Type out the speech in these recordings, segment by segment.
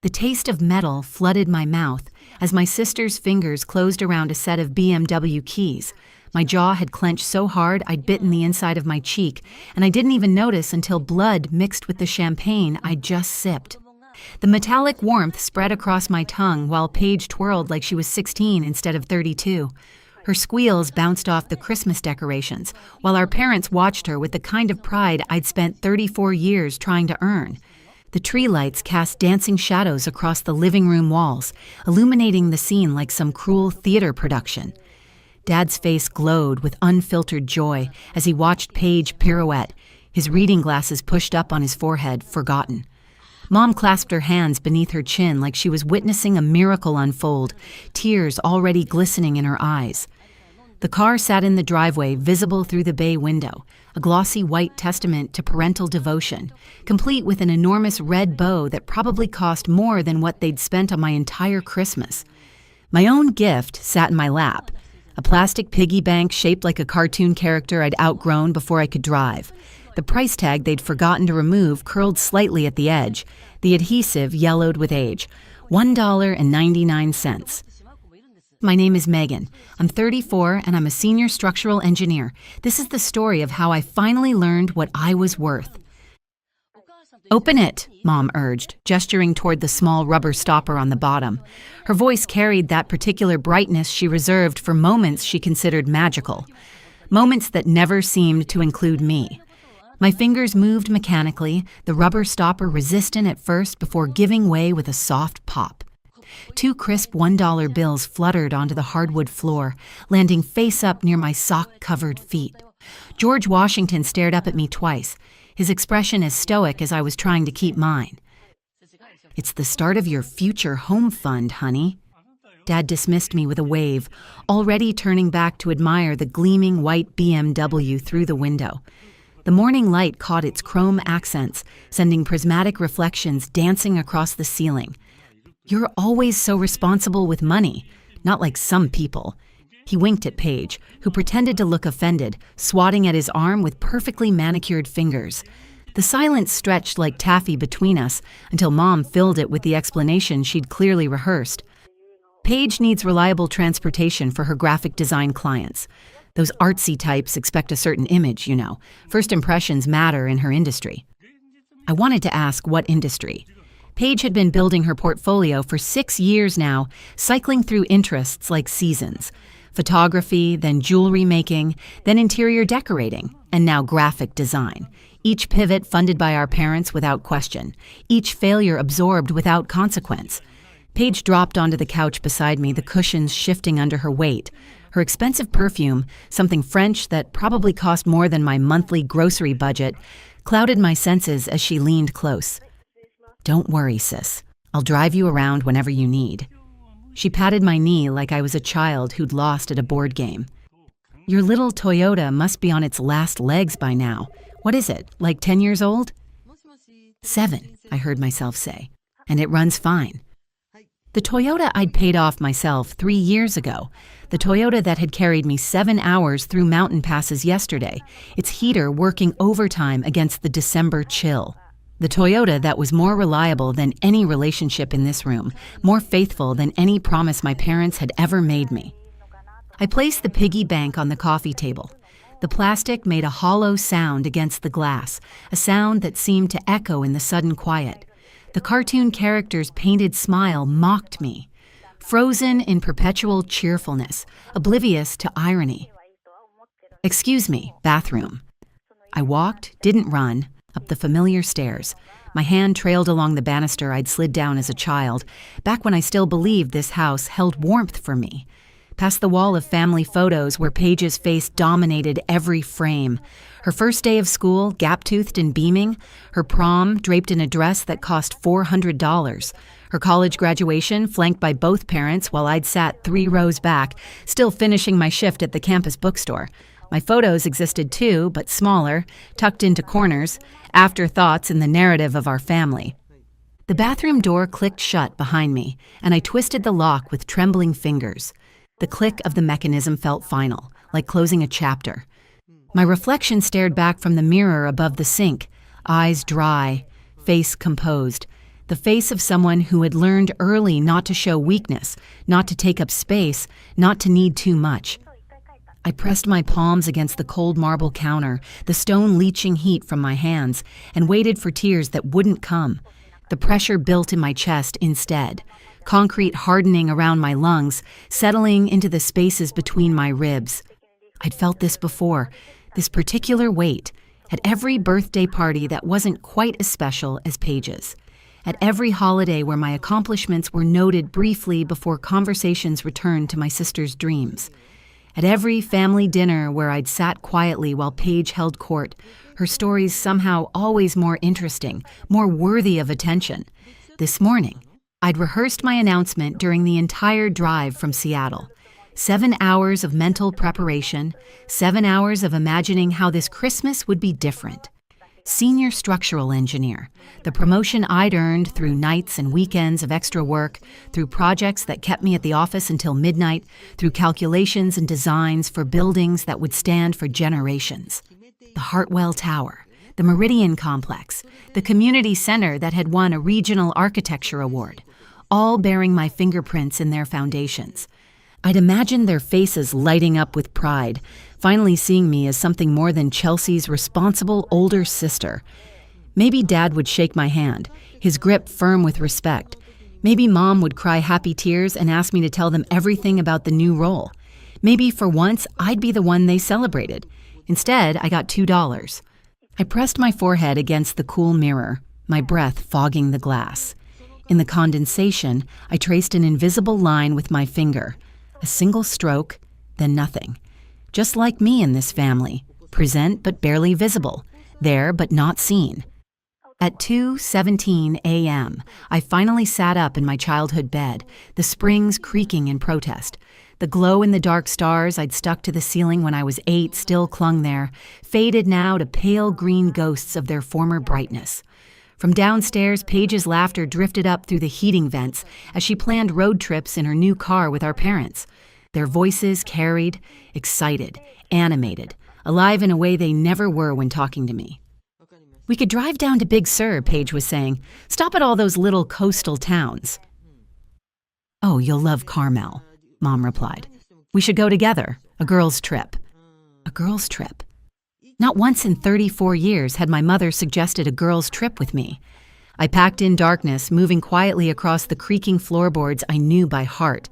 The taste of metal flooded my mouth as my sister's fingers closed around a set of BMW keys. My jaw had clenched so hard I'd bitten the inside of my cheek, and I didn't even notice until blood mixed with the champagne I'd just sipped. The metallic warmth spread across my tongue while Paige twirled like she was 16 instead of 32. Her squeals bounced off the Christmas decorations, while our parents watched her with the kind of pride I'd spent 34 years trying to earn. The tree lights cast dancing shadows across the living room walls, illuminating the scene like some cruel theater production. Dad's face glowed with unfiltered joy as he watched Paige pirouette, his reading glasses pushed up on his forehead, forgotten. Mom clasped her hands beneath her chin like she was witnessing a miracle unfold, tears already glistening in her eyes. The car sat in the driveway, visible through the bay window, a glossy white testament to parental devotion, complete with an enormous red bow that probably cost more than what they'd spent on my entire Christmas. My own gift sat in my lap, a plastic piggy bank shaped like a cartoon character I'd outgrown before I could drive. The price tag they'd forgotten to remove curled slightly at the edge. The adhesive yellowed with age. $1.99. My name is Megan. I'm 34 and I'm a senior structural engineer. This is the story of how I finally learned what I was worth. "Open it," Mom urged, gesturing toward the small rubber stopper on the bottom. Her voice carried that particular brightness she reserved for moments she considered magical. Moments that never seemed to include me. My fingers moved mechanically, the rubber stopper resistant at first before giving way with a soft pop. 2 crisp $1 bills fluttered onto the hardwood floor, landing face up near my sock-covered feet. George Washington stared up at me twice, his expression as stoic as I was trying to keep mine. "It's the start of your future home fund, honey." Dad dismissed me with a wave, already turning back to admire the gleaming white BMW through the window. The morning light caught its chrome accents, sending prismatic reflections dancing across the ceiling. "You're always so responsible with money, not like some people." He winked at Paige, who pretended to look offended, swatting at his arm with perfectly manicured fingers. The silence stretched like taffy between us until Mom filled it with the explanation she'd clearly rehearsed. "Paige needs reliable transportation for her graphic design clients. Those artsy types expect a certain image, you know. First impressions matter in her industry." I wanted to ask what industry. Paige had been building her portfolio for 6 years now, cycling through interests like seasons. Photography, then jewelry making, then interior decorating, and now graphic design. Each pivot funded by our parents without question. Each failure absorbed without consequence. Paige dropped onto the couch beside me, the cushions shifting under her weight. Her expensive perfume, something French that probably cost more than my monthly grocery budget, clouded my senses as she leaned close. "Don't worry, sis. I'll drive you around whenever you need." She patted my knee like I was a child who'd lost at a board game. "Your little Toyota must be on its last legs by now. What is it, like 10 years old?" "7, I heard myself say. "And it runs fine." The Toyota I'd paid off myself 3 years ago. The Toyota that had carried me 7 hours through mountain passes yesterday, its heater working overtime against the December chill. The Toyota that was more reliable than any relationship in this room, more faithful than any promise my parents had ever made me. I placed the piggy bank on the coffee table. The plastic made a hollow sound against the glass, a sound that seemed to echo in the sudden quiet. The cartoon character's painted smile mocked me, frozen in perpetual cheerfulness, oblivious to irony. "Excuse me, bathroom." I walked, didn't run, up the familiar stairs. My hand trailed along the banister I'd slid down as a child, back when I still believed this house held warmth for me. Past the wall of family photos where Paige's face dominated every frame. Her first day of school, gap-toothed and beaming. Her prom, draped in a dress that cost $400. Her college graduation, flanked by both parents while I'd sat 3 rows back, still finishing my shift at the campus bookstore. My photos existed too, but smaller, tucked into corners, afterthoughts in the narrative of our family. The bathroom door clicked shut behind me, and I twisted the lock with trembling fingers. The click of the mechanism felt final, like closing a chapter. My reflection stared back from the mirror above the sink, eyes dry, face composed. the face of someone who had learned early not to show weakness, not to take up space, not to need too much. I pressed my palms against the cold marble counter, the stone leaching heat from my hands, and waited for tears that wouldn't come. The pressure built in my chest instead, concrete hardening around my lungs, settling into the spaces between my ribs. I'd felt this before, this particular weight, at every birthday party that wasn't quite as special as Paige's. At every holiday where my accomplishments were noted briefly before conversations returned to my sister's dreams. At every family dinner where I'd sat quietly while Paige held court, her stories somehow always more interesting, more worthy of attention. This morning, I'd rehearsed my announcement during the entire drive from Seattle. 7 hours of mental preparation, 7 hours of imagining how this Christmas would be different. Senior structural engineer, the promotion I'd earned through nights and weekends of extra work, through projects that kept me at the office until midnight, through calculations and designs for buildings that would stand for generations. The Hartwell Tower, the Meridian Complex, the community center that had won a regional architecture award, all bearing my fingerprints in their foundations. I'd imagined their faces lighting up with pride, finally seeing me as something more than Chelsea's responsible older sister. Maybe Dad would shake my hand, his grip firm with respect. Maybe Mom would cry happy tears and ask me to tell them everything about the new role. Maybe for once I'd be the one they celebrated. Instead, I got $2. I pressed my forehead against the cool mirror, my breath fogging the glass. In the condensation, I traced an invisible line with my finger. A single stroke, then nothing. Just like me in this family, present but barely visible, there but not seen. At 2:17 a.m., I finally sat up in my childhood bed, the springs creaking in protest. The glow-in-the-dark stars I'd stuck to the ceiling when I was 8 still clung there, faded now to pale green ghosts of their former brightness. From downstairs, Paige's laughter drifted up through the heating vents as she planned road trips in her new car with our parents. Their voices carried, excited, animated, alive in a way they never were when talking to me. "We could drive down to Big Sur," Paige was saying. "Stop at all those little coastal towns." "Oh, you'll love Carmel," Mom replied. "We should go together, a girls' trip." A girls' trip. Not once in 34 years had my mother suggested a girls' trip with me. I packed in darkness, moving quietly across the creaking floorboards I knew by heart.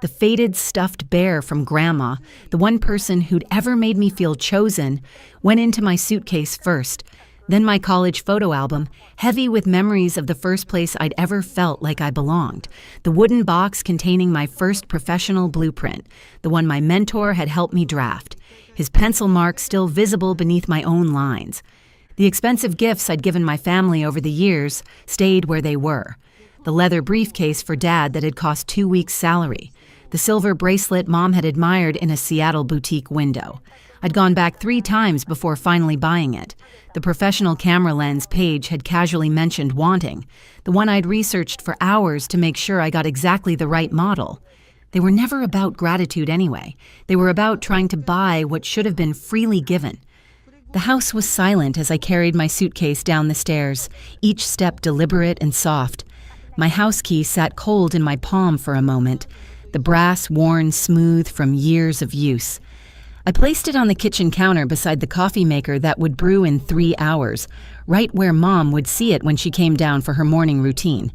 The faded stuffed bear from Grandma, the one person who'd ever made me feel chosen, went into my suitcase first, then my college photo album, heavy with memories of the first place I'd ever felt like I belonged, the wooden box containing my first professional blueprint, the one my mentor had helped me draft, his pencil mark still visible beneath my own lines. The expensive gifts I'd given my family over the years stayed where they were. The leather briefcase for Dad that had cost 2 weeks' salary. The silver bracelet Mom had admired in a Seattle boutique window. I'd gone back 3 times before finally buying it. The professional camera lens Paige had casually mentioned wanting. The one I'd researched for hours to make sure I got exactly the right model. They were never about gratitude anyway. They were about trying to buy what should have been freely given. The house was silent as I carried my suitcase down the stairs, each step deliberate and soft. My house key sat cold in my palm for a moment, the brass worn smooth from years of use. I placed it on the kitchen counter beside the coffee maker that would brew in 3 hours, right where Mom would see it when she came down for her morning routine.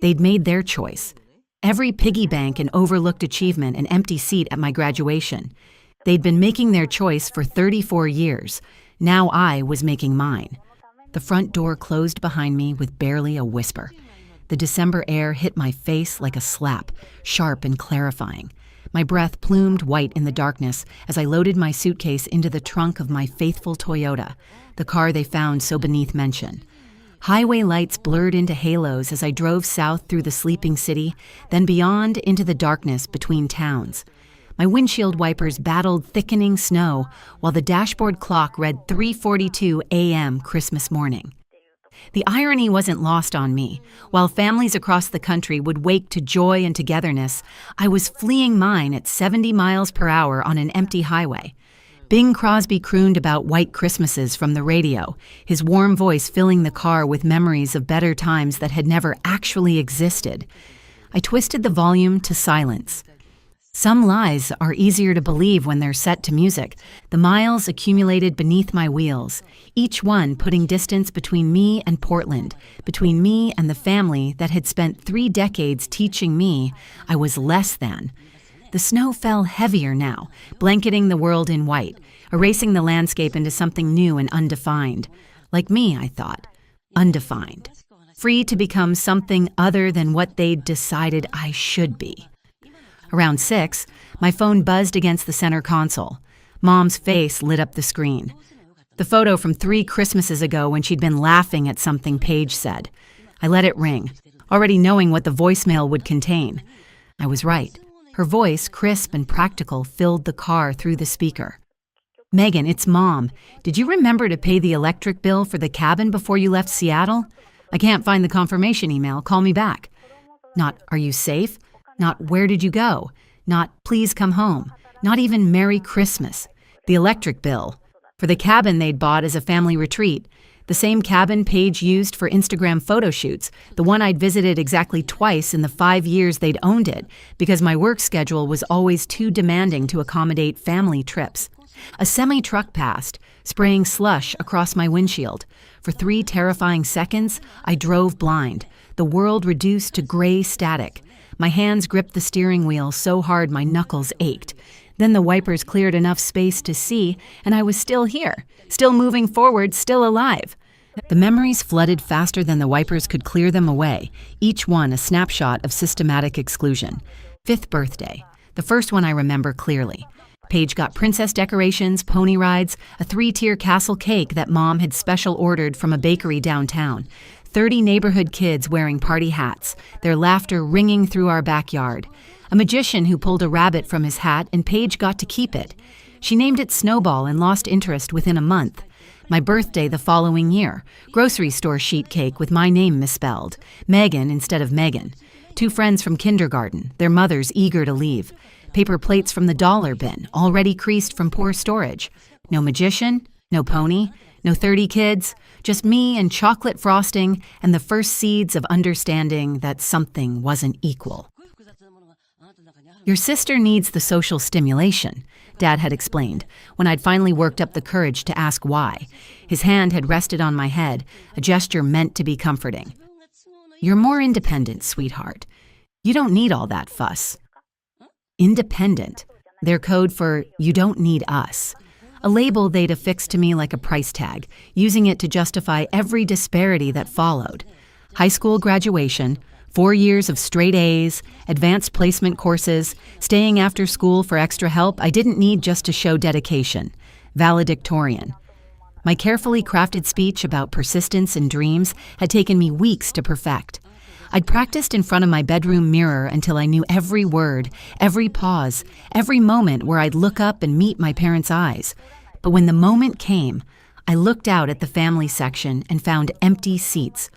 They'd made their choice. Every piggy bank and overlooked achievement an empty seat at my graduation. They'd been making their choice for 34 years. Now I was making mine. The front door closed behind me with barely a whisper. The December air hit my face like a slap, sharp and clarifying. My breath plumed white in the darkness as I loaded my suitcase into the trunk of my faithful Toyota, the car they found so beneath mention. Highway lights blurred into halos as I drove south through the sleeping city, then beyond into the darkness between towns. My windshield wipers battled thickening snow while the dashboard clock read 3:42 a.m. Christmas morning. The irony wasn't lost on me. While families across the country would wake to joy and togetherness, I was fleeing mine at 70 miles per hour on an empty highway. Bing Crosby crooned about white Christmases from the radio, his warm voice filling the car with memories of better times that had never actually existed. I twisted the volume to silence. Some lies are easier to believe when they're set to music. The miles accumulated beneath my wheels, each one putting distance between me and Portland, between me and the family that had spent 3 decades teaching me I was less than. The snow fell heavier now, blanketing the world in white, erasing the landscape into something new and undefined. Like me, I thought. Undefined. Free to become something other than what they'd decided I should be. Around 6, my phone buzzed against the center console. Mom's face lit up the screen. The photo from 3 Christmases ago when she'd been laughing at something Paige said. I let it ring, already knowing what the voicemail would contain. I was right. Her voice, crisp and practical, filled the car through the speaker. Megan, it's Mom. Did you remember to pay the electric bill for the cabin before you left Seattle? I can't find the confirmation email. Call me back. Not, are you safe? Not, where did you go? Not, please come home. Not even Merry Christmas. The electric bill. For the cabin they'd bought as a family retreat. The same cabin Paige used for Instagram photo shoots, the one I'd visited exactly twice in the 5 years they'd owned it, because my work schedule was always too demanding to accommodate family trips. A semi-truck passed, spraying slush across my windshield. For 3 terrifying seconds, I drove blind, the world reduced to gray static. My hands gripped the steering wheel so hard my knuckles ached. Then the wipers cleared enough space to see, and I was still here, still moving forward, still alive. The memories flooded faster than the wipers could clear them away, each one a snapshot of systematic exclusion. 5th birthday, the first one I remember clearly. Paige got princess decorations, pony rides, a 3-tier castle cake that Mom had special ordered from a bakery downtown. 30 neighborhood kids wearing party hats, their laughter ringing through our backyard. A magician who pulled a rabbit from his hat and Paige got to keep it. She named it Snowball and lost interest within a month. My birthday the following year, grocery store sheet cake with my name misspelled, Megan instead of Megan. 2 friends from kindergarten, their mothers eager to leave. Paper plates from the dollar bin, already creased from poor storage. No magician, no pony, no 30 kids, just me and chocolate frosting and the first seeds of understanding that something wasn't equal. Your sister needs the social stimulation, Dad had explained, when I'd finally worked up the courage to ask why. His hand had rested on my head, a gesture meant to be comforting. You're more independent, sweetheart. You don't need all that fuss. Independent, their code for you don't need us. A label they'd affixed to me like a price tag, using it to justify every disparity that followed. High school graduation, 4 years of straight A's, advanced placement courses, staying after school for extra help I didn't need just to show dedication. Valedictorian. My carefully crafted speech about persistence and dreams had taken me weeks to perfect. I'd practiced in front of my bedroom mirror until I knew every word, every pause, every moment where I'd look up and meet my parents' eyes. But when the moment came, I looked out at the family section and found empty seats.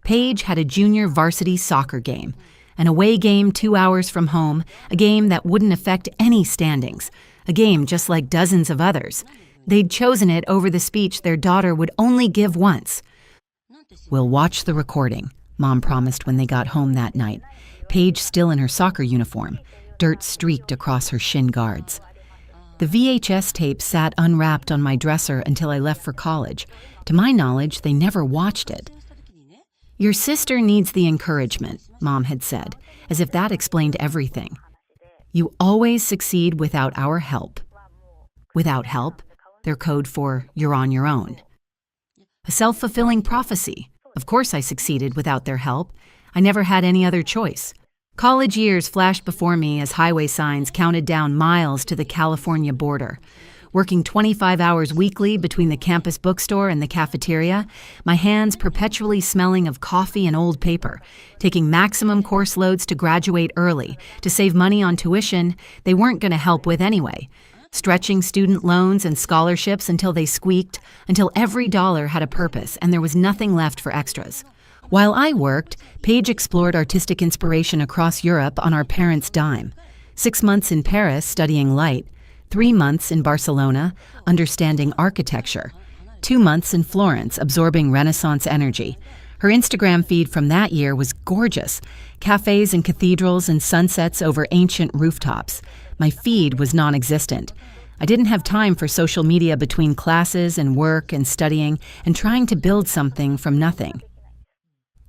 Paige had a junior varsity soccer game, an away game 2 hours from home, a game that wouldn't affect any standings, a game just like dozens of others. They'd chosen it over the speech their daughter would only give once. We'll watch the recording, Mom promised when they got home that night, Paige still in her soccer uniform, dirt streaked across her shin guards. The VHS tape sat unwrapped on my dresser until I left for college. To my knowledge, they never watched it. Your sister needs the encouragement, Mom had said, as if that explained everything. You always succeed without our help. Without help, their code for you're on your own. A self-fulfilling prophecy. Of course I succeeded without their help. I never had any other choice. College years flashed before me as highway signs counted down miles to the California border. Working 25 hours weekly between the campus bookstore and the cafeteria, my hands perpetually smelling of coffee and old paper, taking maximum course loads to graduate early, to save money on tuition they weren't going to help with anyway, stretching student loans and scholarships until they squeaked, until every dollar had a purpose and there was nothing left for extras. While I worked, Paige explored artistic inspiration across Europe on our parents' dime. 6 months in Paris studying light, 3 months in Barcelona, understanding architecture. 2 months in Florence, absorbing Renaissance energy. Her Instagram feed from that year was gorgeous. Cafes and cathedrals and sunsets over ancient rooftops. My feed was non-existent. I didn't have time for social media between classes and work and studying and trying to build something from nothing.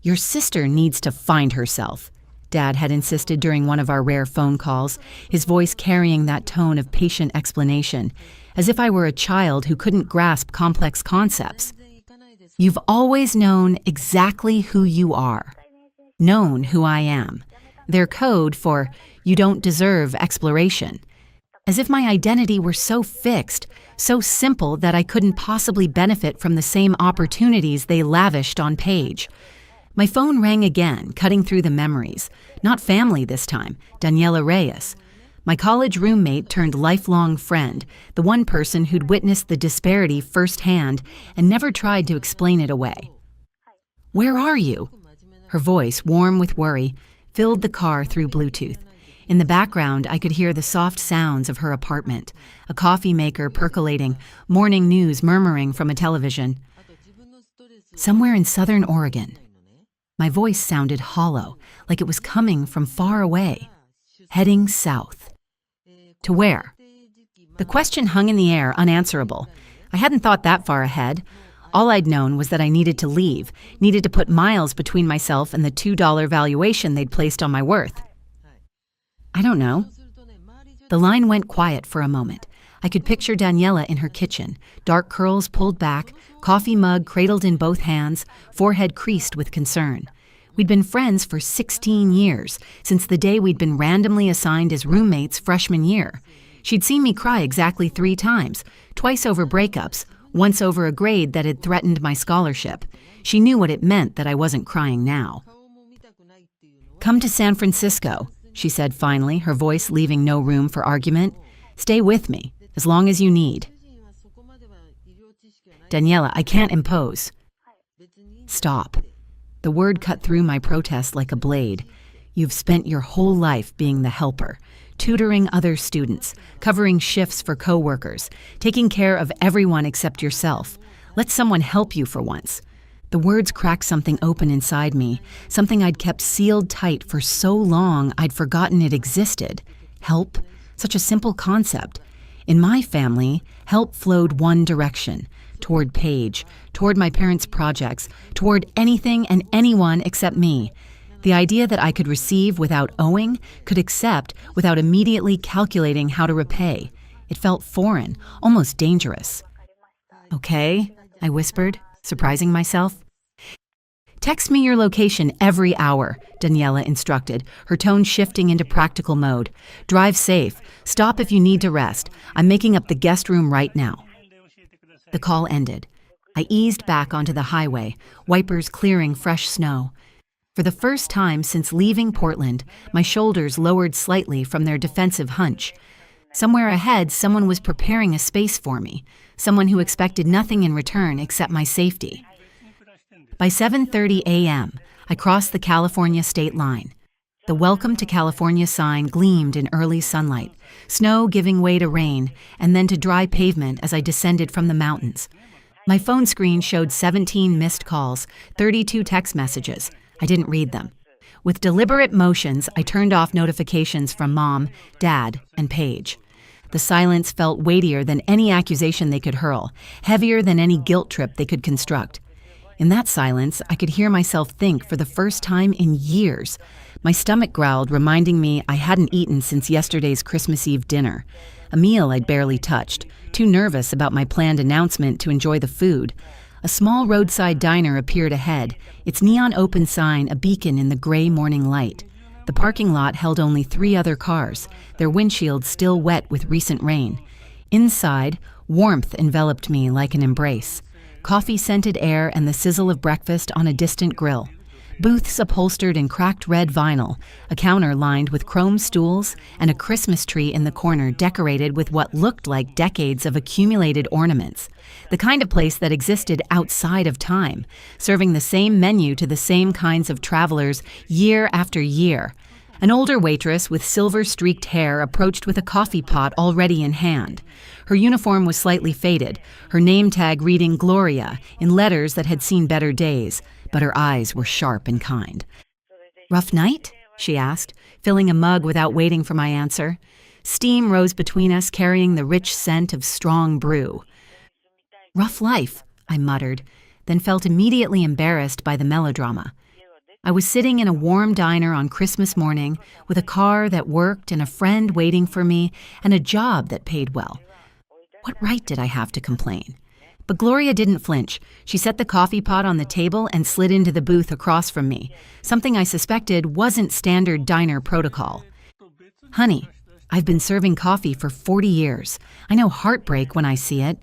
"Your sister needs to find herself," Dad had insisted during one of our rare phone calls, his voice carrying that tone of patient explanation, as if I were a child who couldn't grasp complex concepts. "You've always known exactly who you are. Known who I am." Their code for "you don't deserve exploration." As if my identity were so fixed, so simple that I couldn't possibly benefit from the same opportunities they lavished on Paige. My phone rang again, cutting through the memories. Not family this time, Daniela Reyes. My college roommate turned lifelong friend, the one person who'd witnessed the disparity firsthand and never tried to explain it away. "Where are you?" Her voice, warm with worry, filled the car through Bluetooth. In the background, I could hear the soft sounds of her apartment, a coffee maker percolating, morning news murmuring from a television. "Somewhere in southern Oregon." My voice sounded hollow, like it was coming from far away. "Heading south." To where? The question hung in the air, unanswerable. I hadn't thought that far ahead. All I'd known was that I needed to leave, needed to put miles between myself and the $2 valuation they'd placed on my worth. "I don't know." The line went quiet for a moment. I could picture Daniela in her kitchen, dark curls pulled back, coffee mug cradled in both hands, forehead creased with concern. We'd been friends for 16 years, since the day we'd been randomly assigned as roommates freshman year. She'd seen me cry exactly 3 times, twice over breakups, once over a grade that had threatened my scholarship. She knew what it meant that I wasn't crying now. "Come to San Francisco," she said finally, her voice leaving no room for argument. "Stay with me, as long as you need." "Daniela, I can't impose." "Stop." The word cut through my protest like a blade. "You've spent your whole life being the helper, tutoring other students, covering shifts for coworkers, taking care of everyone except yourself. Let someone help you for once." The words cracked something open inside me, something I'd kept sealed tight for so long I'd forgotten it existed. Help? Such a simple concept. In my family, help flowed one direction, toward Paige, toward my parents' projects, toward anything and anyone except me. The idea that I could receive without owing, could accept without immediately calculating how to repay. It felt foreign, almost dangerous. "Okay," I whispered, surprising myself. "Text me your location every hour," Daniela instructed, her tone shifting into practical mode. "Drive safe. Stop if you need to rest. I'm making up the guest room right now." The call ended. I eased back onto the highway, wipers clearing fresh snow. For the first time since leaving Portland, my shoulders lowered slightly from their defensive hunch. Somewhere ahead, someone was preparing a space for me, someone who expected nothing in return except my safety. By 7:30 a.m., I crossed the California state line. The Welcome to California sign gleamed in early sunlight, snow giving way to rain, and then to dry pavement as I descended from the mountains. My phone screen showed 17 missed calls, 32 text messages. I didn't read them. With deliberate motions, I turned off notifications from Mom, Dad, and Paige. The silence felt weightier than any accusation they could hurl, heavier than any guilt trip they could construct. In that silence, I could hear myself think for the first time in years. My stomach growled, reminding me I hadn't eaten since yesterday's Christmas Eve dinner, a meal I'd barely touched, too nervous about my planned announcement to enjoy the food. A small roadside diner appeared ahead, its neon open sign a beacon in the gray morning light. The parking lot held only 3 other cars, their windshields still wet with recent rain. Inside, warmth enveloped me like an embrace. Coffee-scented air and the sizzle of breakfast on a distant grill. Booths upholstered in cracked red vinyl, a counter lined with chrome stools, and a Christmas tree in the corner decorated with what looked like decades of accumulated ornaments. The kind of place that existed outside of time, serving the same menu to the same kinds of travelers year after year. An older waitress with silver-streaked hair approached with a coffee pot already in hand. Her uniform was slightly faded, her name tag reading Gloria in letters that had seen better days, but her eyes were sharp and kind. "Rough night?" she asked, filling a mug without waiting for my answer. Steam rose between us, carrying the rich scent of strong brew. "Rough life," I muttered, then felt immediately embarrassed by the melodrama. I was sitting in a warm diner on Christmas morning with a car that worked and a friend waiting for me and a job that paid well. What right did I have to complain? But Gloria didn't flinch. She set the coffee pot on the table and slid into the booth across from me, something I suspected wasn't standard diner protocol. "Honey, I've been serving coffee for 40 years. I know heartbreak when I see it."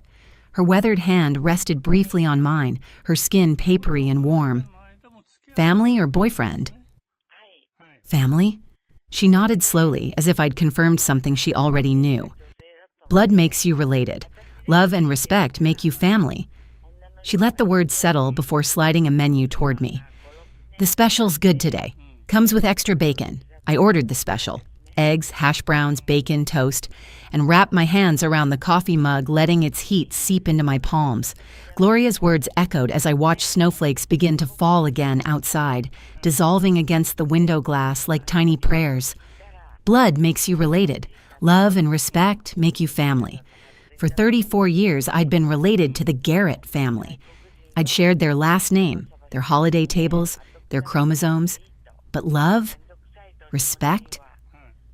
Her weathered hand rested briefly on mine, her skin papery and warm. "Family or boyfriend?" "Family?" She nodded slowly, as if I'd confirmed something she already knew. "Blood makes you related. Love and respect make you family." She let the words settle before sliding a menu toward me. "The special's good today. Comes with extra bacon." I ordered the special. Eggs, hash browns, bacon, toast, and wrapped my hands around the coffee mug, letting its heat seep into my palms. Gloria's words echoed as I watched snowflakes begin to fall again outside, dissolving against the window glass like tiny prayers. "Blood makes you related. Love and respect make you family." For 34 years, I'd been related to the Garrett family. I'd shared their last name, their holiday tables, their chromosomes. But love? Respect?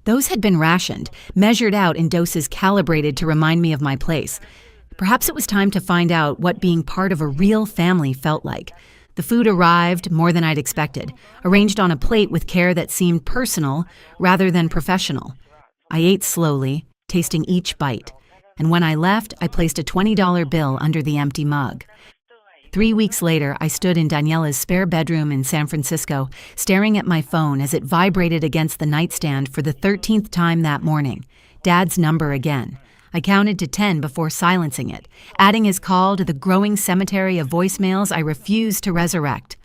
Those had been rationed, measured out in doses calibrated to remind me of my place. Perhaps it was time to find out what being part of a real family felt like. The food arrived more than I'd expected, arranged on a plate with care that seemed personal rather than professional. I ate slowly, tasting each bite, and when I left, I placed a $20 bill under the empty mug. 3 weeks later, I stood in Daniela's spare bedroom in San Francisco, staring at my phone as it vibrated against the nightstand for the 13th time that morning. Dad's number again. I counted to 10 before silencing it, adding his call to the growing cemetery of voicemails I refused to resurrect.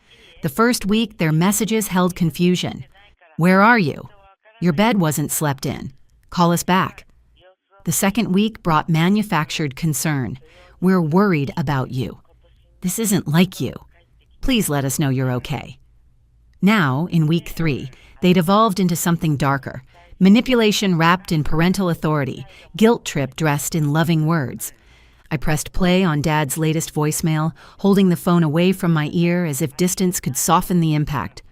The first week, their messages held confusion. "Where are you?" "Your bed wasn't slept in. Call us back." The second week brought manufactured concern. "We're worried about you." "This isn't like you. Please let us know you're okay." Now, in week 3, they'd evolved into something darker. Manipulation wrapped in parental authority, guilt trip dressed in loving words. I pressed play on Dad's latest voicemail, holding the phone away from my ear as if distance could soften the impact.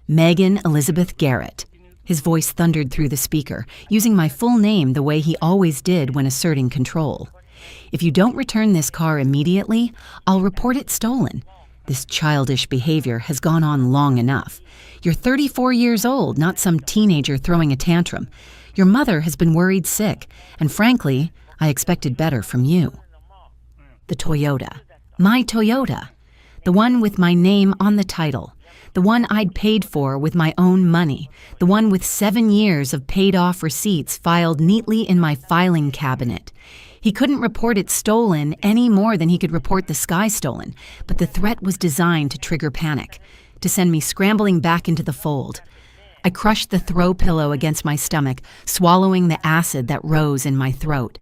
"Megan Elizabeth Garrett." His voice thundered through the speaker, using my full name the way he always did when asserting control. "If you don't return this car immediately, I'll report it stolen. This childish behavior has gone on long enough. You're 34 years old, not some teenager throwing a tantrum. Your mother has been worried sick, and frankly, I expected better from you." The Toyota. My Toyota. The one with my name on the title. The one I'd paid for with my own money. The one with 7 years of paid-off receipts filed neatly in my filing cabinet. He couldn't report it stolen any more than he could report the sky stolen, but the threat was designed to trigger panic, to send me scrambling back into the fold. I crushed the throw pillow against my stomach, swallowing the acid that rose in my throat.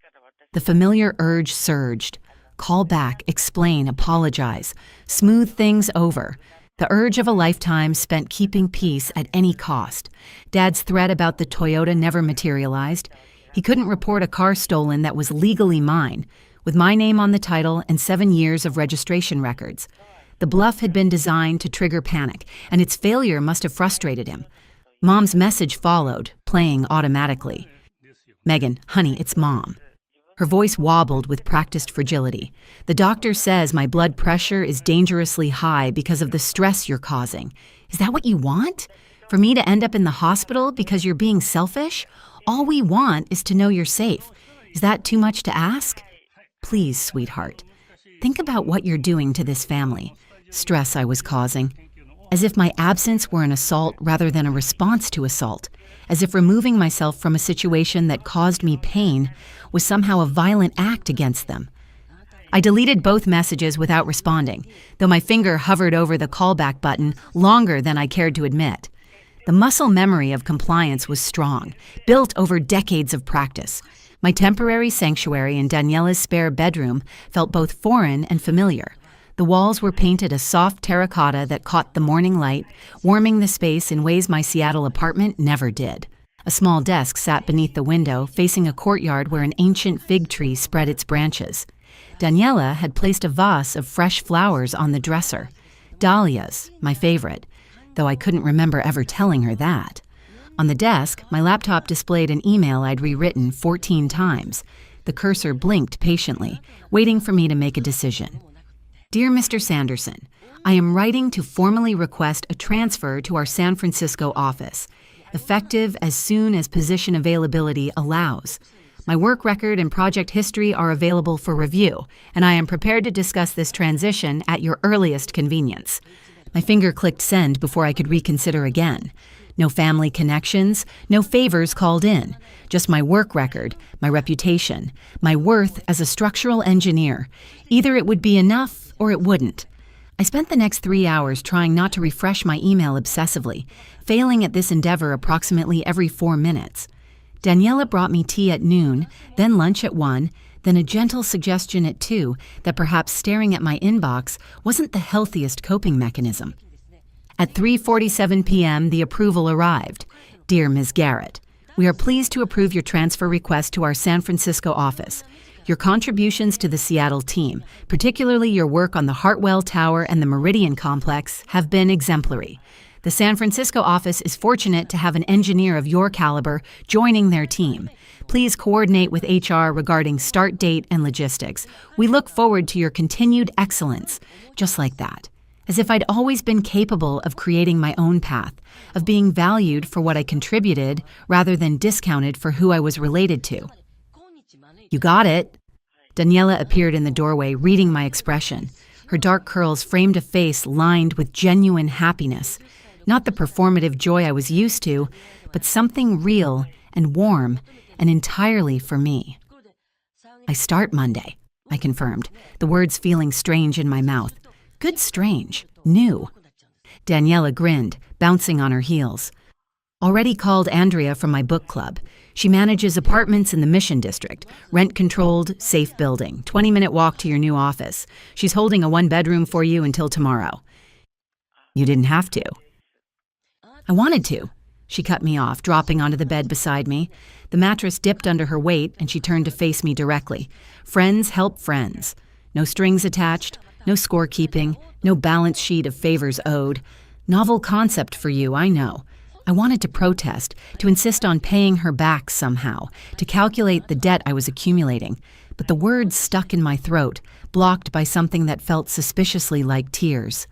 The familiar urge surged. Call back, explain, apologize, smooth things over. The urge of a lifetime spent keeping peace at any cost. Dad's threat about the Toyota never materialized. He couldn't report a car stolen that was legally mine, with my name on the title and 7 years of registration records. The bluff had been designed to trigger panic, and its failure must have frustrated him. Mom's message followed, playing automatically. "Megan, honey, it's Mom." Her voice wobbled with practiced fragility. "The doctor says my blood pressure is dangerously high because of the stress you're causing. Is that what you want? For me to end up in the hospital because you're being selfish? All we want is to know you're safe. Is that too much to ask? Please, sweetheart, think about what you're doing to this family. Stress I was causing. As if my absence were an assault rather than a response to assault. As if removing myself from a situation that caused me pain was somehow a violent act against them." I deleted both messages without responding, though my finger hovered over the callback button longer than I cared to admit. The muscle memory of compliance was strong, built over decades of practice. My temporary sanctuary in Daniela's spare bedroom felt both foreign and familiar. The walls were painted a soft terracotta that caught the morning light, warming the space in ways my Seattle apartment never did. A small desk sat beneath the window, facing a courtyard where an ancient fig tree spread its branches. Daniela had placed a vase of fresh flowers on the dresser. Dahlias, my favorite, though I couldn't remember ever telling her that. On the desk, my laptop displayed an email I'd rewritten 14 times. The cursor blinked patiently, waiting for me to make a decision. Dear Mr. Sanderson, I am writing to formally request a transfer to our San Francisco office, effective as soon as position availability allows. My work record and project history are available for review, and I am prepared to discuss this transition at your earliest convenience. My finger clicked send before I could reconsider again. No family connections, no favors called in, just my work record, my reputation, my worth as a structural engineer. Either it would be enough or it wouldn't. I spent the next 3 hours trying not to refresh my email obsessively, failing at this endeavor approximately every 4 minutes. Daniela brought me tea at noon, then lunch at 1, then a gentle suggestion at 2 that perhaps staring at my inbox wasn't the healthiest coping mechanism. At 3:47 p.m., the approval arrived. Dear Ms. Garrett, we are pleased to approve your transfer request to our San Francisco office. Your contributions to the Seattle team, particularly your work on the Hartwell Tower and the Meridian Complex, have been exemplary. The San Francisco office is fortunate to have an engineer of your caliber joining their team. Please coordinate with HR regarding start date and logistics. We look forward to your continued excellence. Just like that. As if I'd always been capable of creating my own path, of being valued for what I contributed rather than discounted for who I was related to. You got it. Daniela appeared in the doorway, reading my expression. Her dark curls framed a face lined with genuine happiness. Not the performative joy I was used to, but something real and warm and entirely for me. I start Monday, I confirmed, the words feeling strange in my mouth. Good strange, new. Daniela grinned, bouncing on her heels. Already called Andrea from my book club. She manages apartments in the Mission District, rent-controlled, safe building, 20-minute walk to your new office. She's holding a 1-bedroom for you until tomorrow. You didn't have to. I wanted to. She cut me off, dropping onto the bed beside me. The mattress dipped under her weight, and she turned to face me directly. Friends help friends. No strings attached, no scorekeeping, no balance sheet of favors owed. Novel concept for you, I know. I wanted to protest, to insist on paying her back somehow, to calculate the debt I was accumulating. But the words stuck in my throat, blocked by something that felt suspiciously like tears.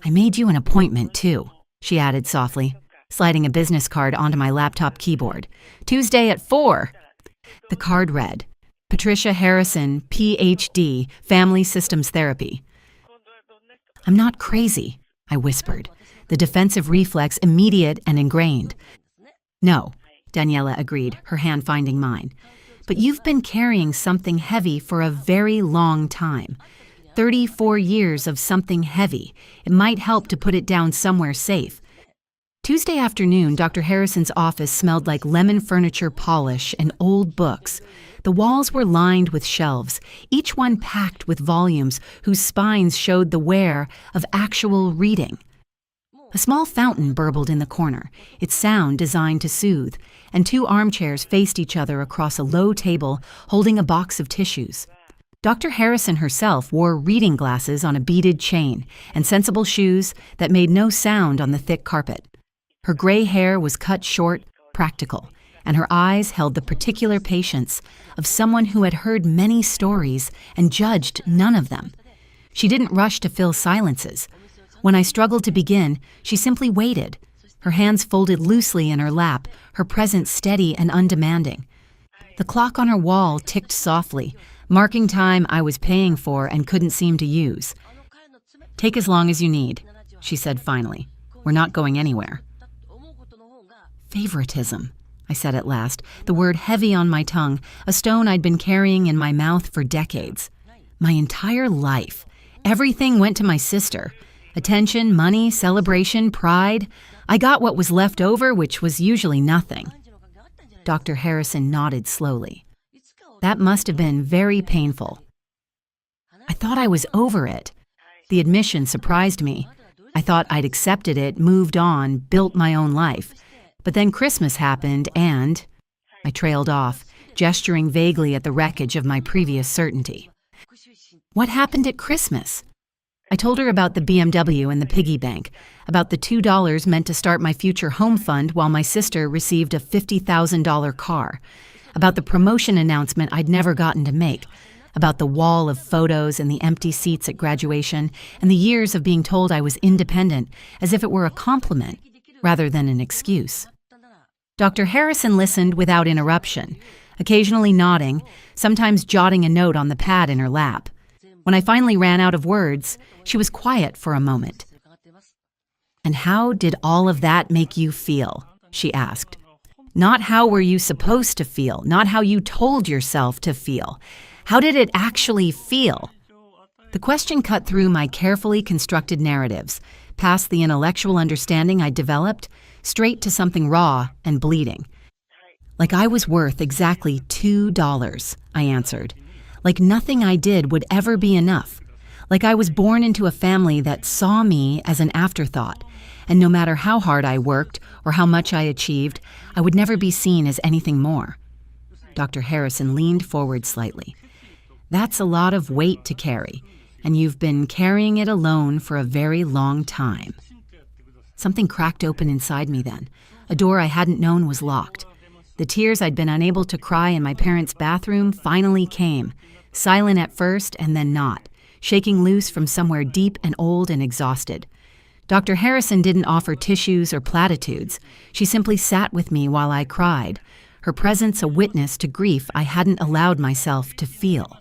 I made you an appointment, too, she added softly, sliding a business card onto my laptop keyboard. Tuesday at 4. The card read, Patricia Harrison, Ph.D., Family Systems Therapy. I'm not crazy, I whispered, the defensive reflex immediate and ingrained. No, Daniela agreed, her hand finding mine. But you've been carrying something heavy for a very long time. 34 years of something heavy. It might help to put it down somewhere safe. Tuesday afternoon, Dr. Harrison's office smelled like lemon furniture polish and old books. The walls were lined with shelves, each one packed with volumes whose spines showed the wear of actual reading. A small fountain burbled in the corner, its sound designed to soothe, and 2 armchairs faced each other across a low table holding a box of tissues. Dr. Harrison herself wore reading glasses on a beaded chain and sensible shoes that made no sound on the thick carpet. Her gray hair was cut short, practical, and her eyes held the particular patience of someone who had heard many stories and judged none of them. She didn't rush to fill silences. When I struggled to begin, she simply waited, her hands folded loosely in her lap, her presence steady and undemanding. The clock on her wall ticked softly, marking time I was paying for and couldn't seem to use. Take as long as you need, she said finally. We're not going anywhere. Favoritism, I said at last, the word heavy on my tongue, a stone I'd been carrying in my mouth for decades. My entire life. Everything went to my sister. Attention, money, celebration, pride. I got what was left over, which was usually nothing. Dr. Harrison nodded slowly. That must have been very painful. I thought I was over it. The admission surprised me. I thought I'd accepted it, moved on, built my own life. But then Christmas happened and... I trailed off, gesturing vaguely at the wreckage of my previous certainty. What happened at Christmas? I told her about the BMW and the piggy bank, about the $2 meant to start my future home fund while my sister received a $50,000 car, about the promotion announcement I'd never gotten to make, about the wall of photos and the empty seats at graduation, and the years of being told I was independent, as if it were a compliment rather than an excuse. Dr. Harrison listened without interruption, occasionally nodding, sometimes jotting a note on the pad in her lap. When I finally ran out of words, she was quiet for a moment. "And how did all of that make you feel?" she asked. "Not how were you supposed to feel, not how you told yourself to feel. How did it actually feel?" The question cut through my carefully constructed narratives, past the intellectual understanding I developed, straight to something raw and bleeding. Like I was worth exactly $2, I answered. Like nothing I did would ever be enough. Like I was born into a family that saw me as an afterthought, and no matter how hard I worked or how much I achieved, I would never be seen as anything more. Dr. Harrison leaned forward slightly. "That's a lot of weight to carry, and you've been carrying it alone for a very long time." Something cracked open inside me then. A door I hadn't known was locked. The tears I'd been unable to cry in my parents' bathroom finally came, silent at first and then not, shaking loose from somewhere deep and old and exhausted. Dr. Harrison didn't offer tissues or platitudes. She simply sat with me while I cried, her presence a witness to grief I hadn't allowed myself to feel.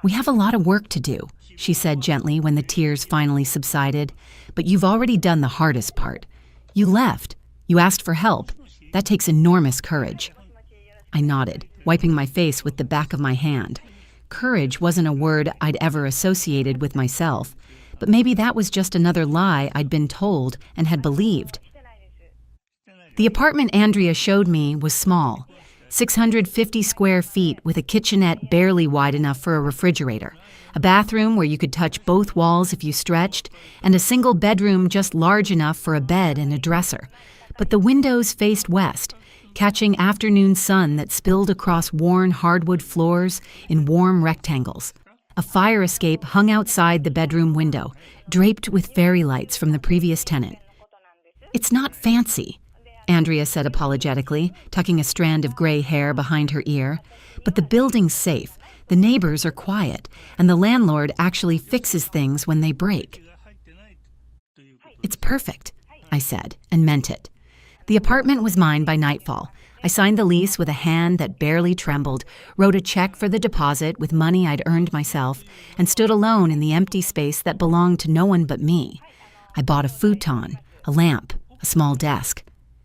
"We have a lot of work to do," she said gently when the tears finally subsided, "but you've already done the hardest part. You left. You asked for help. That takes enormous courage." I nodded, wiping my face with the back of my hand. Courage wasn't a word I'd ever associated with myself, but maybe that was just another lie I'd been told and had believed. The apartment Andrea showed me was small, 650 square feet with a kitchenette barely wide enough for a refrigerator, a bathroom where you could touch both walls if you stretched, and a single bedroom just large enough for a bed and a dresser. But the windows faced west, catching afternoon sun that spilled across worn hardwood floors in warm rectangles. A fire escape hung outside the bedroom window, draped with fairy lights from the previous tenant. "It's not fancy," Andrea said apologetically, tucking a strand of gray hair behind her ear. "But the building's safe, the neighbors are quiet, and the landlord actually fixes things when they break." "It's perfect," I said, and meant it. The apartment was mine by nightfall. I signed the lease with a hand that barely trembled, wrote a check for the deposit with money I'd earned myself, and stood alone in the empty space that belonged to no one but me. I bought a futon, a lamp, a small desk.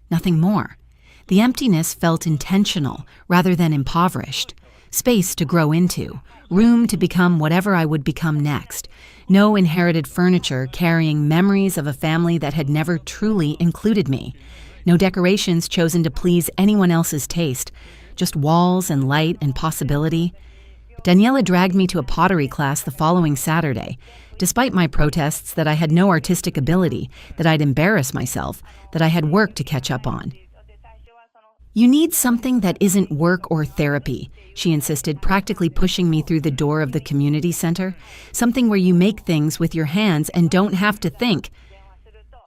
Nothing more. The emptiness felt intentional rather than impoverished. Space to grow into, room to become whatever I would become next. No inherited furniture carrying memories of a family that had never truly included me. No decorations chosen to please anyone else's taste, just walls and light and possibility. Daniela dragged me to a pottery class the following Saturday, despite my protests that I had no artistic ability, that I'd embarrass myself, that I had work to catch up on. "You need something that isn't work or therapy," she insisted, practically pushing me through the door of the community center. "Something where you make things with your hands and don't have to think."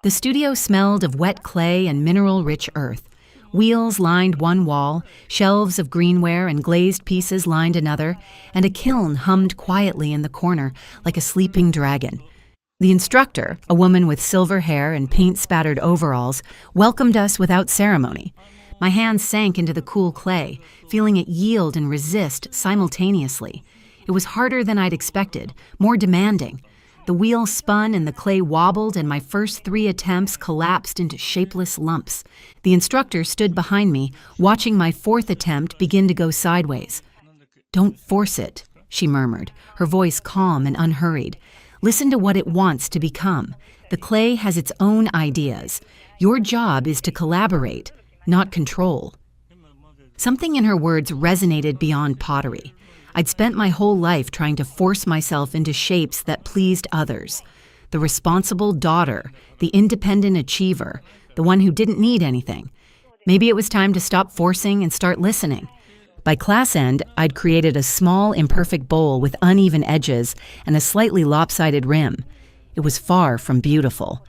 The studio smelled of wet clay and mineral-rich earth. Wheels lined one wall, shelves of greenware and glazed pieces lined another, and a kiln hummed quietly in the corner like a sleeping dragon. The instructor, a woman with silver hair and paint-spattered overalls, welcomed us without ceremony. My hands sank into the cool clay, feeling it yield and resist simultaneously. It was harder than I'd expected, more demanding. The wheel spun and the clay wobbled, and my first 3 attempts collapsed into shapeless lumps. The instructor stood behind me, watching my 4th attempt begin to go sideways. "Don't force it," she murmured, her voice calm and unhurried. Listen to what it wants to become. The clay has its own ideas. Your job is to collaborate, not control. Something in her words resonated beyond pottery. I'd spent my whole life trying to force myself into shapes that pleased others. The responsible daughter, the independent achiever, the one who didn't need anything. Maybe it was time to stop forcing and start listening. By class end, I'd created a small, imperfect bowl with uneven edges and a slightly lopsided rim. It was far from beautiful.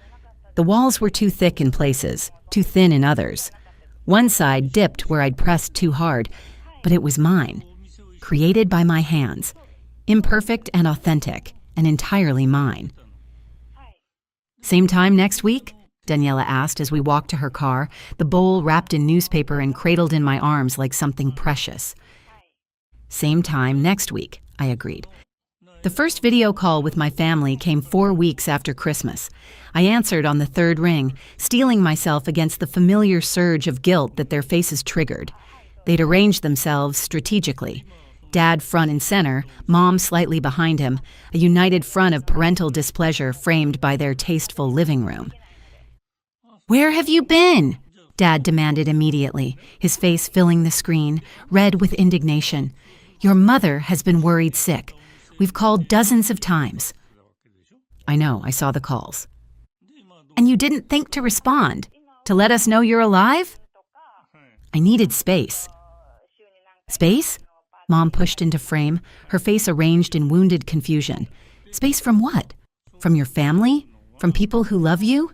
The walls were too thick in places, too thin in others. One side dipped where I'd pressed too hard, but it was mine. Created by my hands. Imperfect and authentic, and entirely mine. Same time next week? Daniela asked as we walked to her car, the bowl wrapped in newspaper and cradled in my arms like something precious. Same time next week, I agreed. The first video call with my family came 4 weeks after Christmas. I answered on the third ring, steeling myself against the familiar surge of guilt that their faces triggered. They'd arranged themselves strategically. Dad front and center, Mom slightly behind him, a united front of parental displeasure framed by their tasteful living room. "Where have you been?" Dad demanded immediately, his face filling the screen, red with indignation. "Your mother has been worried sick. We've called dozens of times." I know, I saw the calls. "And you didn't think to respond? To let us know you're alive?" I needed space. "Space?" Mom pushed into frame, her face arranged in wounded confusion. "Space from what? From your family? From people who love you?"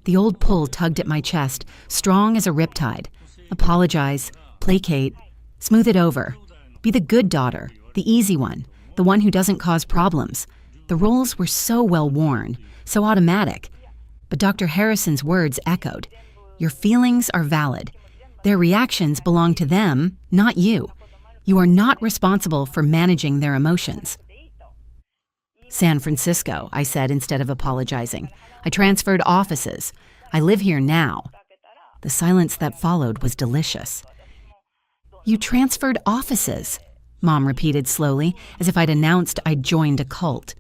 The old pull tugged at my chest, strong as a riptide. Apologize, placate, smooth it over. Be the good daughter, the easy one, the one who doesn't cause problems. The roles were so well worn, so automatic. But Dr. Harrison's words echoed. Your feelings are valid. Their reactions belong to them, not you. You are not responsible for managing their emotions. San Francisco, I said instead of apologizing. I transferred offices. I live here now. The silence that followed was delicious. You transferred offices, Mom repeated slowly, as if I'd announced I'd joined a cult.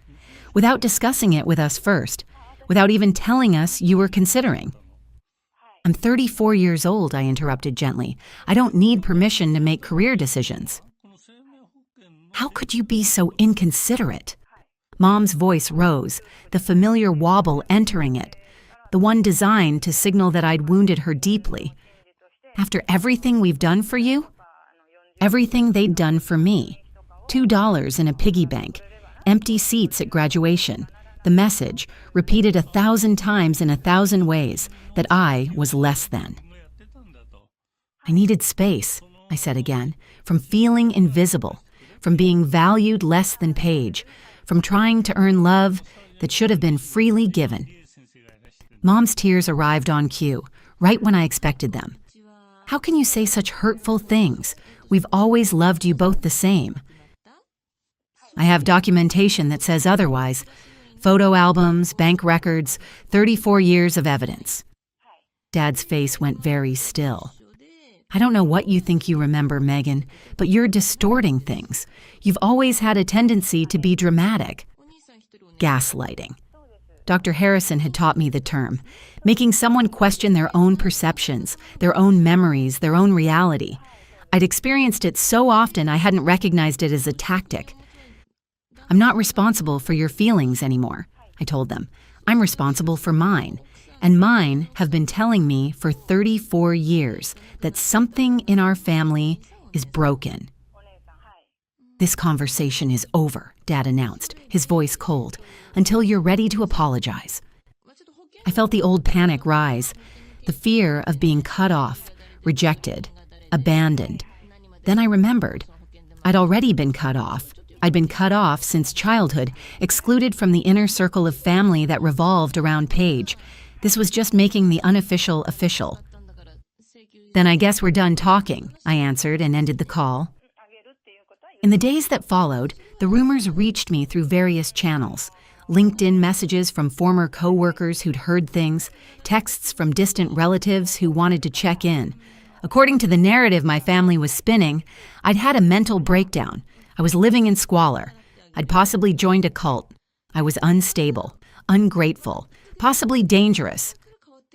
Without discussing it with us first, without even telling us you were considering. I'm 34 years old, I interrupted gently. I don't need permission to make career decisions. How could you be so inconsiderate? Mom's voice rose, the familiar wobble entering it, the one designed to signal that I'd wounded her deeply. After everything we've done for you? Everything they'd done for me. $2 in a piggy bank, empty seats at graduation, the message, repeated 1,000 times in 1,000 ways, that I was less than. I needed space, I said again, from feeling invisible, from being valued less than Paige, from trying to earn love that should have been freely given. Mom's tears arrived on cue, right when I expected them. How can you say such hurtful things? We've always loved you both the same. I have documentation that says otherwise. Photo albums, bank records, 34 years of evidence. Dad's face went very still. I don't know what you think you remember, Megan, but you're distorting things. You've always had a tendency to be dramatic. Gaslighting. Dr. Harrison had taught me the term, making someone question their own perceptions, their own memories, their own reality. I'd experienced it so often I hadn't recognized it as a tactic. I'm not responsible for your feelings anymore, I told them. I'm responsible for mine. And mine have been telling me for 34 years that something in our family is broken. This conversation is over, Dad announced, his voice cold, until you're ready to apologize. I felt the old panic rise, the fear of being cut off, rejected, abandoned. Then I remembered. I'd already been cut off. I'd been cut off since childhood, excluded from the inner circle of family that revolved around Paige. This was just making the unofficial official. Then I guess we're done talking, I answered and ended the call. In the days that followed, the rumors reached me through various channels. LinkedIn messages from former co-workers who'd heard things, texts from distant relatives who wanted to check in. According to the narrative my family was spinning, I'd had a mental breakdown. I was living in squalor. I'd possibly joined a cult. I was unstable, ungrateful, possibly dangerous.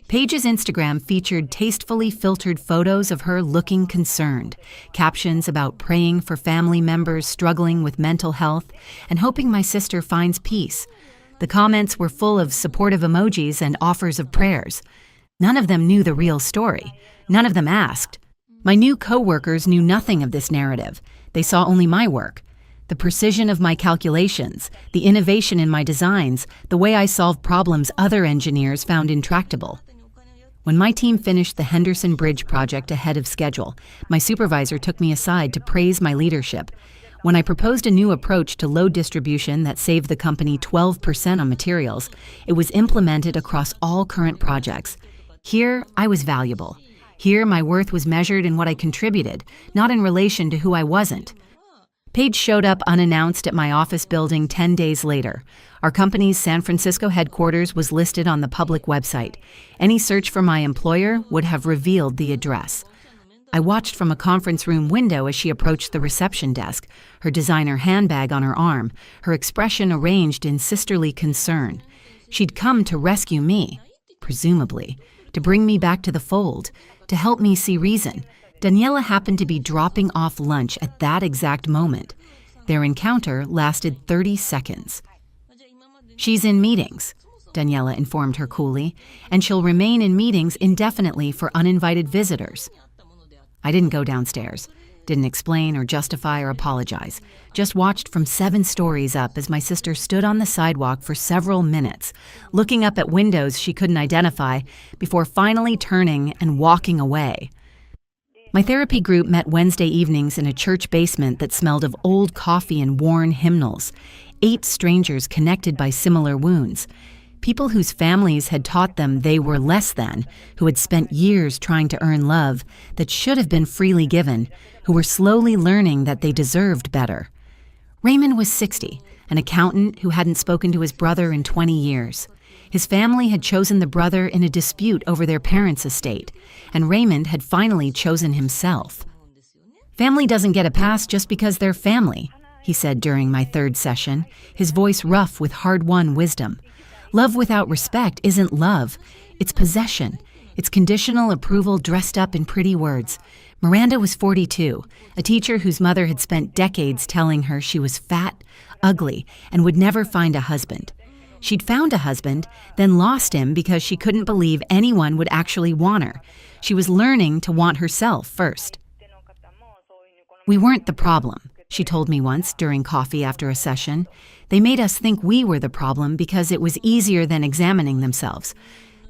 Paige's Instagram featured tastefully filtered photos of her looking concerned, captions about praying for family members struggling with mental health and hoping my sister finds peace. The comments were full of supportive emojis and offers of prayers. None of them knew the real story. None of them asked. My new co-workers knew nothing of this narrative. They saw only my work. The precision of my calculations, the innovation in my designs, the way I solved problems other engineers found intractable. When my team finished the Henderson Bridge project ahead of schedule, my supervisor took me aside to praise my leadership. When I proposed a new approach to load distribution that saved the company 12% on materials, it was implemented across all current projects. Here, I was valuable. Here, my worth was measured in what I contributed, not in relation to who I wasn't. Paige showed up unannounced at my office building 10 days later. Our company's San Francisco headquarters was listed on the public website. Any search for my employer would have revealed the address. I watched from a conference room window as she approached the reception desk, her designer handbag on her arm, her expression arranged in sisterly concern. She'd come to rescue me, presumably, to bring me back to the fold, to help me see reason. Daniela happened to be dropping off lunch at that exact moment. Their encounter lasted 30 seconds. "She's in meetings," Daniela informed her coolly, "and she'll remain in meetings indefinitely for uninvited visitors." I didn't go downstairs, didn't explain or justify or apologize, just watched from 7 stories up as my sister stood on the sidewalk for several minutes, looking up at windows she couldn't identify before finally turning and walking away. My therapy group met Wednesday evenings in a church basement that smelled of old coffee and worn hymnals. 8 strangers connected by similar wounds. People whose families had taught them they were less than, who had spent years trying to earn love that should have been freely given, who were slowly learning that they deserved better. Raymond was 60, an accountant who hadn't spoken to his brother in 20 years. His family had chosen the brother in a dispute over their parents' estate, and Raymond had finally chosen himself. "Family doesn't get a pass just because they're family," he said during my 3rd session, his voice rough with hard-won wisdom. "Love without respect isn't love. It's possession. It's conditional approval dressed up in pretty words." Miranda was 42, a teacher whose mother had spent decades telling her she was fat, ugly, and would never find a husband. She'd found a husband, then lost him because she couldn't believe anyone would actually want her. She was learning to want herself first. "We weren't the problem," she told me once during coffee after a session. "They made us think we were the problem because it was easier than examining themselves.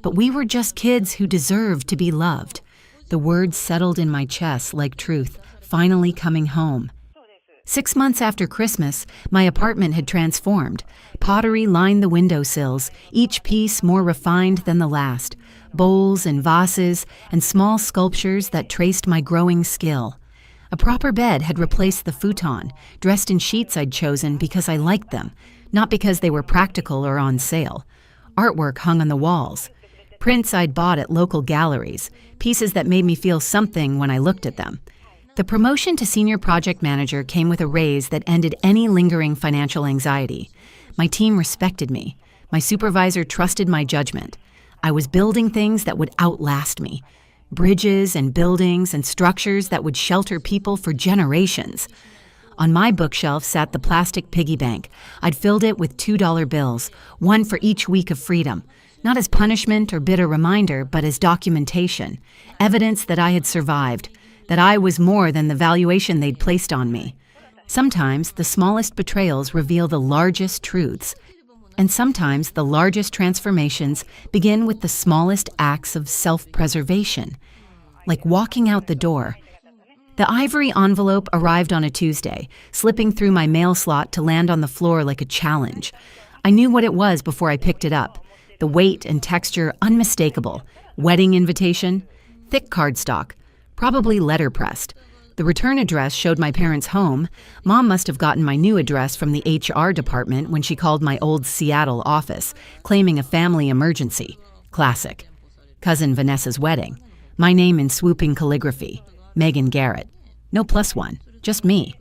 But we were just kids who deserved to be loved." The words settled in my chest like truth, finally coming home. 6 months after Christmas, my apartment had transformed. Pottery lined the windowsills, each piece more refined than the last. Bowls and vases and small sculptures that traced my growing skill. A proper bed had replaced the futon, dressed in sheets I'd chosen because I liked them, not because they were practical or on sale. Artwork hung on the walls. Prints I'd bought at local galleries, pieces that made me feel something when I looked at them. The promotion to senior project manager came with a raise that ended any lingering financial anxiety. My team respected me. My supervisor trusted my judgment. I was building things that would outlast me. Bridges and buildings and structures that would shelter people for generations. On my bookshelf sat the plastic piggy bank. I'd filled it with $2 bills, one for each week of freedom. Not as punishment or bitter reminder, but as documentation. Evidence that I had survived. That I was more than the valuation they'd placed on me. Sometimes the smallest betrayals reveal the largest truths, and sometimes the largest transformations begin with the smallest acts of self-preservation, like walking out the door. The ivory envelope arrived on a Tuesday, slipping through my mail slot to land on the floor like a challenge. I knew what it was before I picked it up. The weight and texture unmistakable. Wedding invitation, thick cardstock, probably letterpressed. The return address showed my parents' home. Mom must have gotten my new address from the HR department when she called my old Seattle office, claiming a family emergency. Classic. Cousin Vanessa's wedding. My name in swooping calligraphy. Megan Garrett. No +1, just me.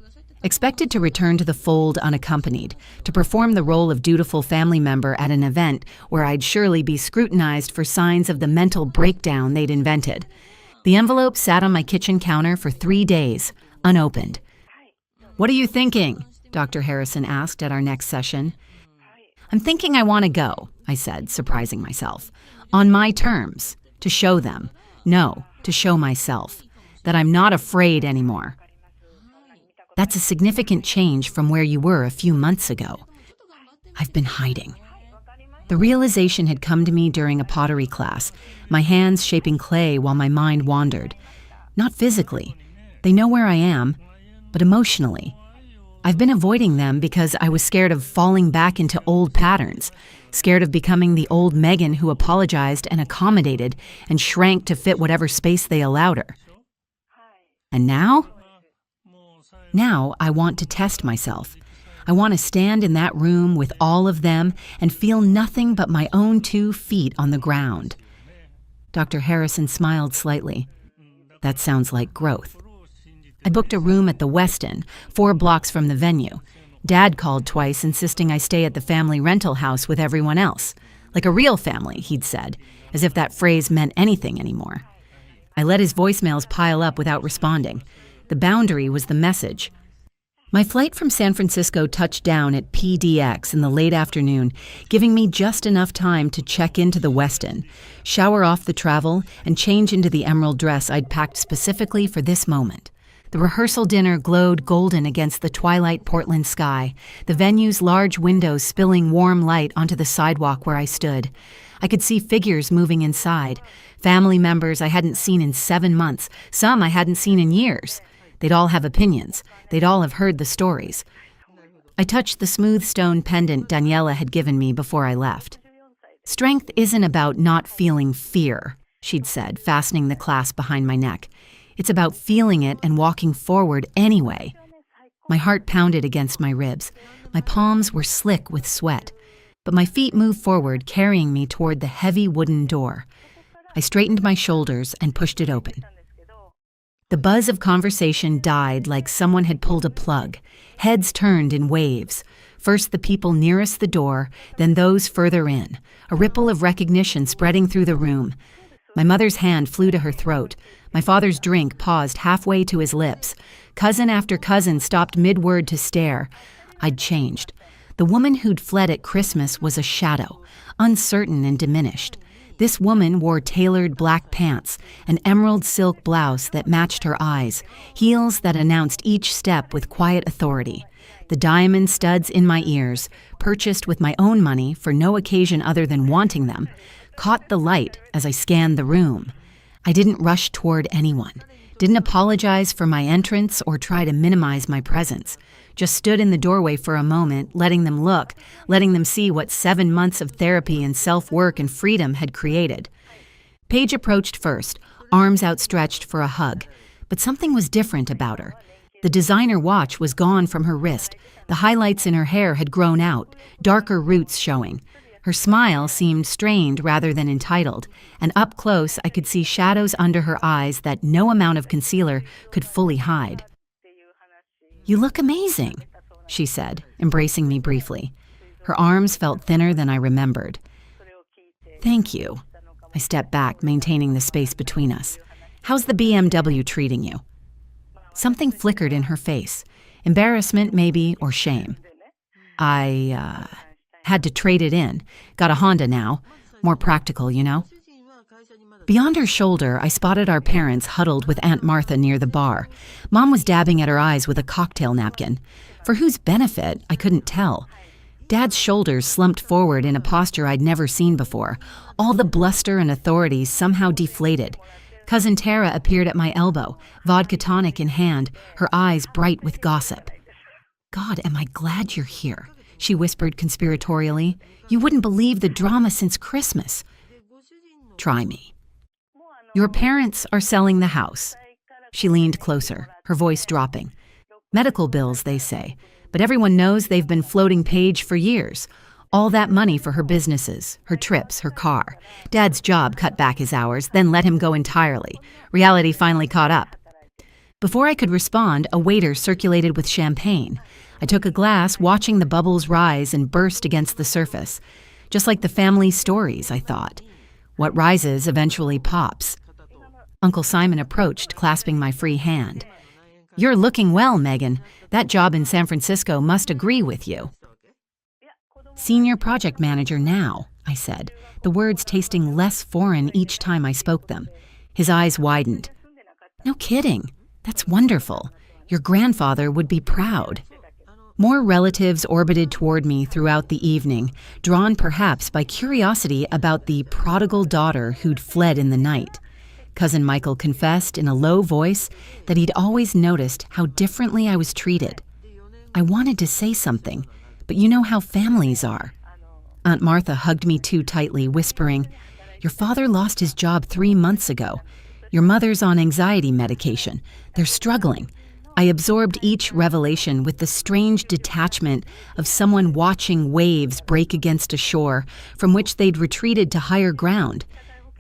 Expected to return to the fold unaccompanied, to perform the role of dutiful family member at an event where I'd surely be scrutinized for signs of the mental breakdown they'd invented. The envelope sat on my kitchen counter for 3 days, unopened. "What are you thinking?" Dr. Harrison asked at our next session. "I'm thinking I want to go," I said, surprising myself. "On my terms, to show them. No, to show myself. That I'm not afraid anymore." That's a significant change from where you were a few months ago. I've been hiding. The realization had come to me during a pottery class, my hands shaping clay while my mind wandered. Not physically. They know where I am, but emotionally. I've been avoiding them because I was scared of falling back into old patterns, scared of becoming the old Megan who apologized and accommodated and shrank to fit whatever space they allowed her. And now? Now I want to test myself. I want to stand in that room with all of them and feel nothing but my own 2 feet on the ground. Dr. Harrison smiled slightly. That sounds like growth. I booked a room at the Westin, 4 blocks from the venue. Dad called twice, insisting I stay at the family rental house with everyone else. Like a real family, he'd said, as if that phrase meant anything anymore. I let his voicemails pile up without responding. The boundary was the message. My flight from San Francisco touched down at PDX in the late afternoon, giving me just enough time to check into the Westin, shower off the travel, and change into the emerald dress I'd packed specifically for this moment. The rehearsal dinner glowed golden against the twilight Portland sky, the venue's large windows spilling warm light onto the sidewalk where I stood. I could see figures moving inside, family members I hadn't seen in 7 months, some I hadn't seen in years. They'd all have opinions. They'd all have heard the stories. I touched the smooth stone pendant Daniela had given me before I left. "Strength isn't about not feeling fear," she'd said, fastening the clasp behind my neck. "It's about feeling it and walking forward anyway." My heart pounded against my ribs. My palms were slick with sweat. But my feet moved forward, carrying me toward the heavy wooden door. I straightened my shoulders and pushed it open. The buzz of conversation died like someone had pulled a plug. Heads turned in waves. First the people nearest the door, then those further in. A ripple of recognition spreading through the room. My mother's hand flew to her throat. My father's drink paused halfway to his lips. Cousin after cousin stopped mid-word to stare. I'd changed. The woman who'd fled at Christmas was a shadow, uncertain and diminished. This woman wore tailored black pants, an emerald silk blouse that matched her eyes, heels that announced each step with quiet authority. The diamond studs in my ears, purchased with my own money for no occasion other than wanting them, caught the light as I scanned the room. I didn't rush toward anyone, didn't apologize for my entrance or try to minimize my presence. Just stood in the doorway for a moment, letting them look, letting them see what 7 months of therapy and self-work and freedom had created. Paige approached first, arms outstretched for a hug, but something was different about her. The designer watch was gone from her wrist. The highlights in her hair had grown out, darker roots showing. Her smile seemed strained rather than entitled, and up close I could see shadows under her eyes that no amount of concealer could fully hide. "You look amazing," she said, embracing me briefly. Her arms felt thinner than I remembered. "Thank you." I stepped back, maintaining the space between us. "How's the BMW treating you?" Something flickered in her face. Embarrassment, maybe, or shame. I had to trade it in. Got a Honda now. More practical, you know? Beyond her shoulder, I spotted our parents huddled with Aunt Martha near the bar. Mom was dabbing at her eyes with a cocktail napkin. For whose benefit, I couldn't tell. Dad's shoulders slumped forward in a posture I'd never seen before. All the bluster and authority somehow deflated. Cousin Tara appeared at my elbow, vodka tonic in hand, her eyes bright with gossip. "God, am I glad you're here," she whispered conspiratorially. "You wouldn't believe the drama since Christmas." "Try me." "Your parents are selling the house." She leaned closer, her voice dropping. "Medical bills, they say, but everyone knows they've been floating Paige for years. All that money for her businesses, her trips, her car. Dad's job cut back his hours, then let him go entirely. Reality finally caught up." Before I could respond, a waiter circulated with champagne. I took a glass, watching the bubbles rise and burst against the surface. Just like the family stories, I thought. What rises eventually pops. Uncle Simon approached, clasping my free hand. "You're looking well, Megan. That job in San Francisco must agree with you." "Senior project manager now," I said, the words tasting less foreign each time I spoke them. His eyes widened. "No kidding. That's wonderful. Your grandfather would be proud." More relatives orbited toward me throughout the evening, drawn perhaps by curiosity about the prodigal daughter who'd fled in the night. Cousin Michael confessed in a low voice that he'd always noticed how differently I was treated. I wanted to say something, but you know how families are. Aunt Martha hugged me too tightly, whispering, "Your father lost his job 3 months ago. Your mother's on anxiety medication. They're struggling." I absorbed each revelation with the strange detachment of someone watching waves break against a shore from which they'd retreated to higher ground.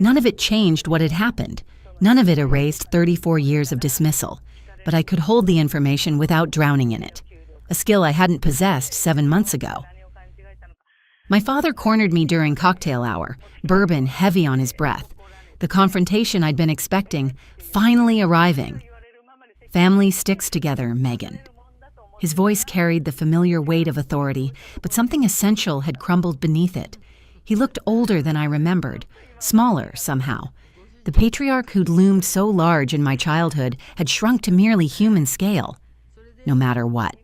None of it changed what had happened. None of it erased 34 years of dismissal. But I could hold the information without drowning in it, a skill I hadn't possessed 7 months ago. My father cornered me during cocktail hour, bourbon heavy on his breath. The confrontation I'd been expecting, finally arriving. "Family sticks together, Megan." His voice carried the familiar weight of authority, but something essential had crumbled beneath it. He looked older than I remembered, smaller somehow. The patriarch who'd loomed so large in my childhood had shrunk to merely human scale. No matter what.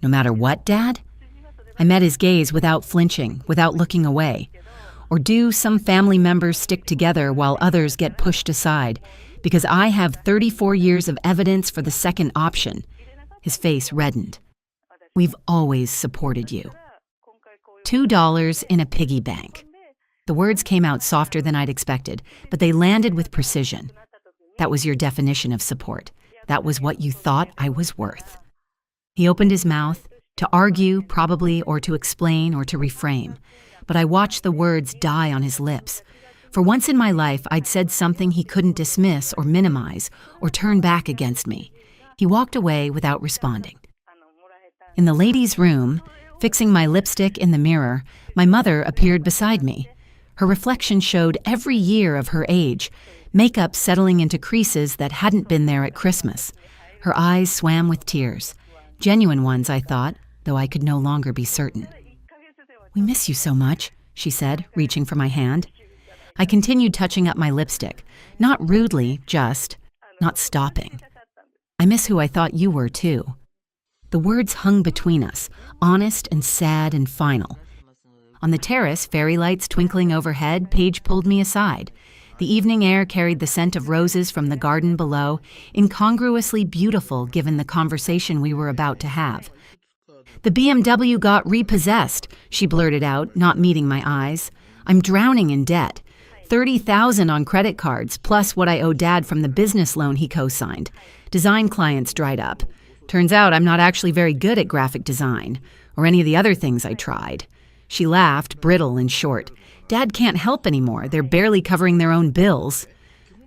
"No matter what, Dad?" I met his gaze without flinching, without looking away. Or do some family members stick together while others get pushed aside? Because I have 34 years of evidence for the second option. His face reddened. "We've always supported you." $2 in a piggy bank. The words came out softer than I'd expected, but they landed with precision. That was your definition of support. That was what you thought I was worth. He opened his mouth, to argue, probably, or to explain, or to reframe. But I watched the words die on his lips. For once in my life, I'd said something he couldn't dismiss or minimize or turn back against me. He walked away without responding. In the ladies' room, fixing my lipstick in the mirror, my mother appeared beside me. Her reflection showed every year of her age, makeup settling into creases that hadn't been there at Christmas. Her eyes swam with tears. Genuine ones, I thought, though I could no longer be certain. "We miss you so much," she said, reaching for my hand. I continued touching up my lipstick, not rudely, just not stopping. "I miss who I thought you were, too." The words hung between us, honest and sad and final. On the terrace, fairy lights twinkling overhead, Paige pulled me aside. The evening air carried the scent of roses from the garden below, incongruously beautiful given the conversation we were about to have. "The BMW got repossessed," she blurted out, not meeting my eyes. "I'm drowning in debt. $30,000 on credit cards, plus what I owe Dad from the business loan he co-signed. Design clients dried up. Turns out I'm not actually very good at graphic design, or any of the other things I tried." She laughed, brittle and short. "Dad can't help anymore. They're barely covering their own bills."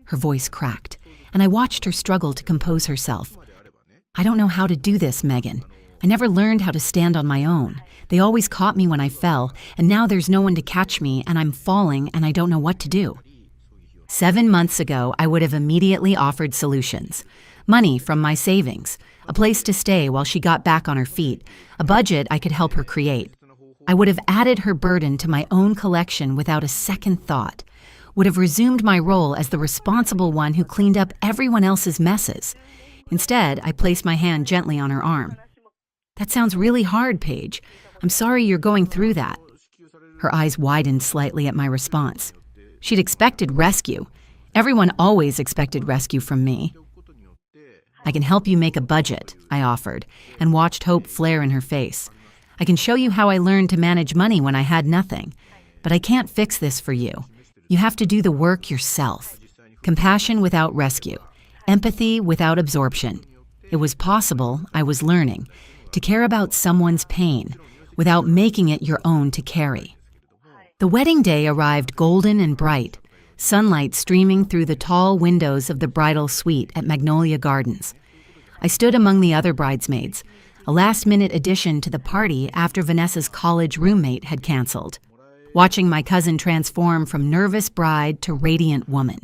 Her voice cracked, and I watched her struggle to compose herself. "I don't know how to do this, Megan. I never learned how to stand on my own. They always caught me when I fell, and now there's no one to catch me, and I'm falling, and I don't know what to do." 7 months ago, I would have immediately offered solutions. Money from my savings, a place to stay while she got back on her feet, a budget I could help her create. I would have added her burden to my own collection without a second thought, would have resumed my role as the responsible one who cleaned up everyone else's messes. Instead, I placed my hand gently on her arm. "That sounds really hard, Paige. I'm sorry you're going through that." Her eyes widened slightly at my response. She'd expected rescue. Everyone always expected rescue from me. "I can help you make a budget," I offered, and watched hope flare in her face. "I can show you how I learned to manage money when I had nothing. But I can't fix this for you. You have to do the work yourself. Compassion without rescue. Empathy without absorption. It was possible, I was learning, to care about someone's pain without making it your own to carry." The wedding day arrived golden and bright. sunlight streaming through the tall windows of the bridal suite at Magnolia Gardens. I stood among the other bridesmaids, a last-minute addition to the party after Vanessa's college roommate had canceled, watching my cousin transform from nervous bride to radiant woman.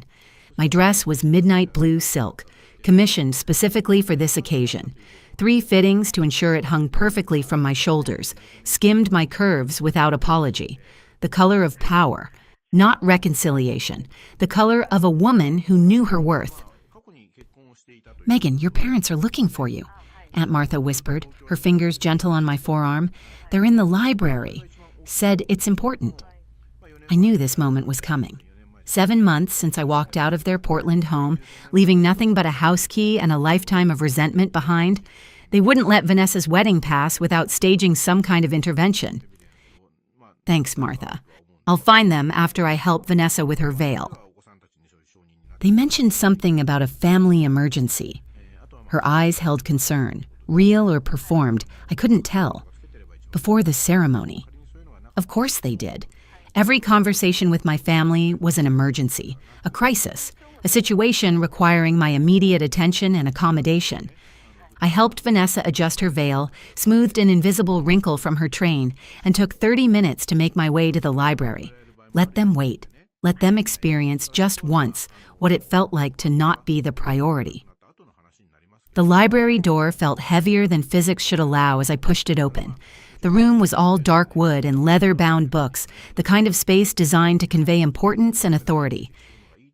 My dress was midnight blue silk, commissioned specifically for this occasion. 3 fittings to ensure it hung perfectly from my shoulders, skimmed my curves without apology. The color of power, not reconciliation, the color of a woman who knew her worth. "Megan, your parents are looking for you," Aunt Martha whispered, her fingers gentle on my forearm. "They're in the library. Said it's important." I knew this moment was coming. 7 months since I walked out of their Portland home, leaving nothing but a house key and a lifetime of resentment behind. They wouldn't let Vanessa's wedding pass without staging some kind of intervention. "Thanks, Martha. I'll find them after I help Vanessa with her veil." They mentioned something about a family emergency. Her eyes held concern, real or performed, I couldn't tell. Before the ceremony. Of course they did. Every conversation with my family was an emergency, a crisis, a situation requiring my immediate attention and accommodation. I helped Vanessa adjust her veil, smoothed an invisible wrinkle from her train, and took 30 minutes to make my way to the library. Let them wait. Let them experience just once what it felt like to not be the priority. The library door felt heavier than physics should allow as I pushed it open. The room was all dark wood and leather-bound books, the kind of space designed to convey importance and authority.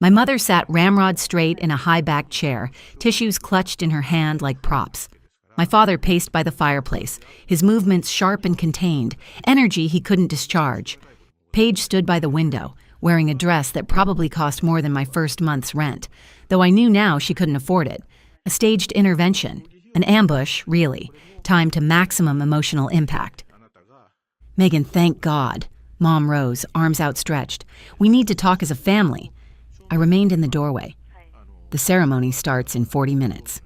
My mother sat ramrod straight in a high-backed chair, tissues clutched in her hand like props. My father paced by the fireplace, his movements sharp and contained, energy he couldn't discharge. Paige stood by the window, wearing a dress that probably cost more than my first month's rent, though I knew now she couldn't afford it. A staged intervention, an ambush, really, timed to maximum emotional impact. "Megan, thank God." Mom rose, arms outstretched. "We need to talk as a family." I remained in the doorway. "The ceremony starts in 40 minutes.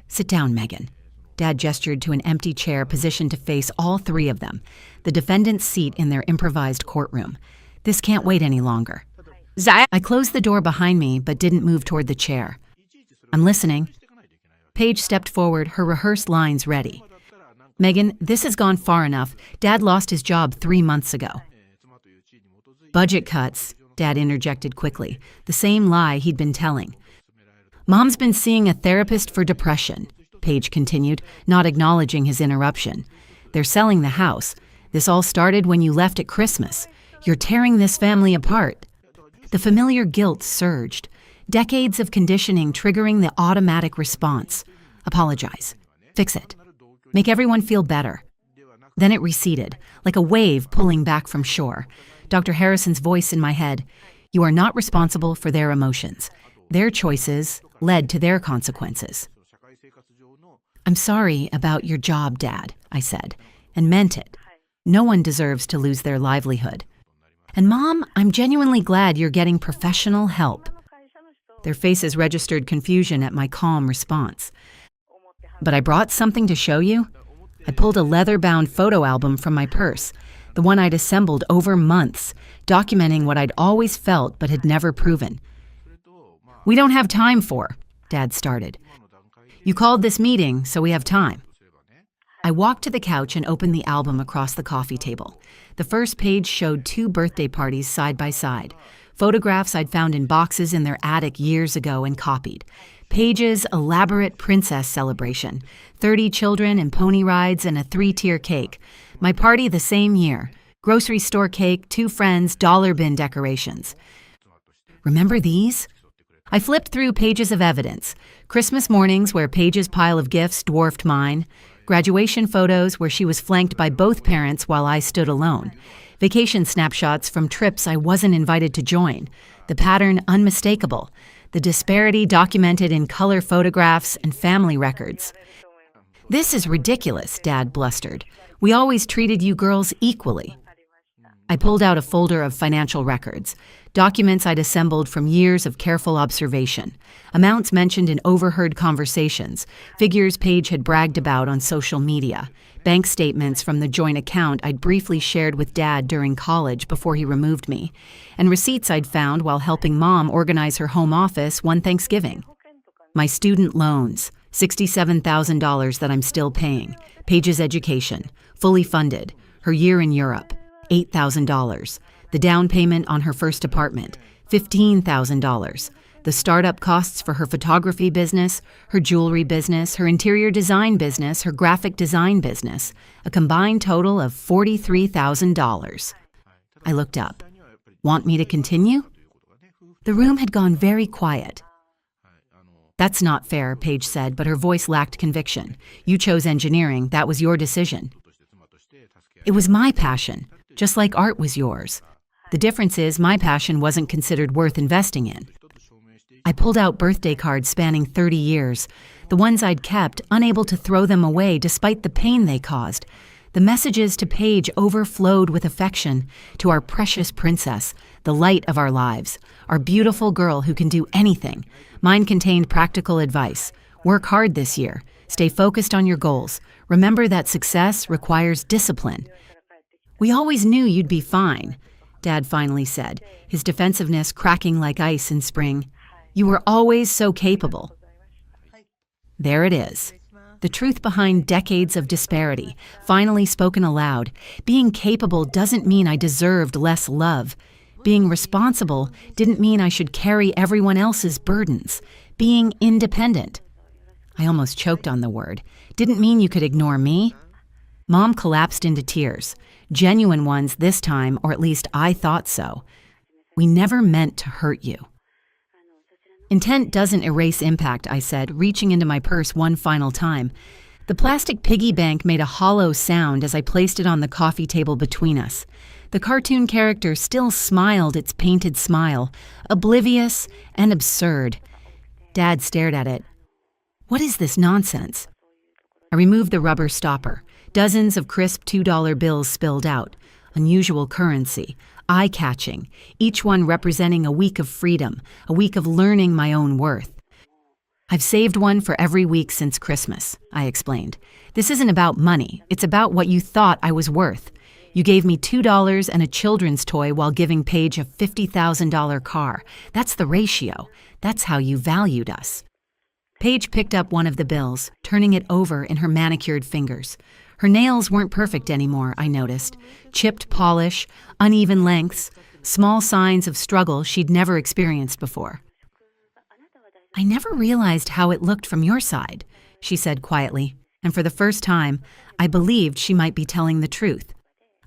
"Sit down, Megan." Dad gestured to an empty chair positioned to face all 3 of them, the defendant's seat in their improvised courtroom. "This can't wait any longer." I closed the door behind me but didn't move toward the chair. "I'm listening." Paige stepped forward, her rehearsed lines ready. "Megan, this has gone far enough. Dad lost his job 3 months ago." "Budget cuts," Dad interjected quickly, the same lie he'd been telling. "Mom's been seeing a therapist for depression," Paige continued, not acknowledging his interruption. "They're selling the house. This all started when you left at Christmas. You're tearing this family apart." The familiar guilt surged. Decades of conditioning triggering the automatic response. Apologize. Fix it. Make everyone feel better. Then it receded, like a wave pulling back from shore. Dr. Harrison's voice in my head. "You are not responsible for their emotions. Their choices led to their consequences." "I'm sorry about your job, Dad," I said, and meant it. No one deserves to lose their livelihood. "And Mom, I'm genuinely glad you're getting professional help." Their faces registered confusion at my calm response. "But I brought something to show you." I pulled a leather-bound photo album from my purse, the one I'd assembled over months, documenting what I'd always felt but had never proven. "We don't have time for," Dad started. "You called this meeting, so we have time." I walked to the couch and opened the album across the coffee table. The first page showed 2 birthday parties side by side, photographs I'd found in boxes in their attic years ago and copied. Paige's elaborate princess celebration, 30 children and pony rides and a 3-tier cake. My party the same year, grocery store cake, 2 friends, dollar bin decorations. "Remember these?" I flipped through pages of evidence. Christmas mornings where Paige's pile of gifts dwarfed mine. Graduation photos where she was flanked by both parents while I stood alone. Vacation snapshots from trips I wasn't invited to join. The pattern unmistakable. The disparity documented in color photographs and family records. "This is ridiculous," Dad blustered. "We always treated you girls equally." I pulled out a folder of financial records, documents I'd assembled from years of careful observation, amounts mentioned in overheard conversations, figures Paige had bragged about on social media, bank statements from the joint account I'd briefly shared with Dad during college before he removed me, and receipts I'd found while helping Mom organize her home office one Thanksgiving. My student loans, $67,000 that I'm still paying, Paige's education, fully funded, her year in Europe, $8,000, the down payment on her first apartment, $15,000, the startup costs for her photography business, her jewelry business, her interior design business, her graphic design business, a combined total of $43,000. I looked up. Want me to continue? The room had gone very quiet. That's not fair, Paige said, but her voice lacked conviction. You chose engineering. That was your decision. It was my passion, just like art was yours. The difference is my passion wasn't considered worth investing in. I pulled out birthday cards spanning 30 years, the ones I'd kept, unable to throw them away despite the pain they caused. The messages to Paige overflowed with affection to our precious princess, the light of our lives, our beautiful girl who can do anything. Mine contained practical advice. Work hard this year. Stay focused on your goals. Remember that success requires discipline. We always knew you'd be fine, Dad finally said, his defensiveness cracking like ice in spring. You were always so capable. There it is. The truth behind decades of disparity, finally spoken aloud. Being capable doesn't mean I deserved less love. Being responsible didn't mean I should carry everyone else's burdens. Being independent. I almost choked on the word. Didn't mean you could ignore me. Mom collapsed into tears. Genuine ones this time, or at least I thought so. We never meant to hurt you. Intent doesn't erase impact, I said, reaching into my purse one final time. The plastic piggy bank made a hollow sound as I placed it on the coffee table between us. The cartoon character still smiled its painted smile, oblivious and absurd. Dad stared at it. What is this nonsense? I removed the rubber stopper. Dozens of crisp $2 bills spilled out. Unusual currency. Eye-catching, each one representing a week of freedom, a week of learning my own worth. I've saved one for every week since Christmas, I explained. This isn't about money, it's about what you thought I was worth. You gave me $2 and a children's toy while giving Paige a $50,000 car. That's the ratio. That's how you valued us. Paige picked up one of the bills, turning it over in her manicured fingers. Her nails weren't perfect anymore, I noticed. Chipped polish, uneven lengths, small signs of struggle she'd never experienced before. I never realized how it looked from your side, she said quietly, and for the first time, I believed she might be telling the truth.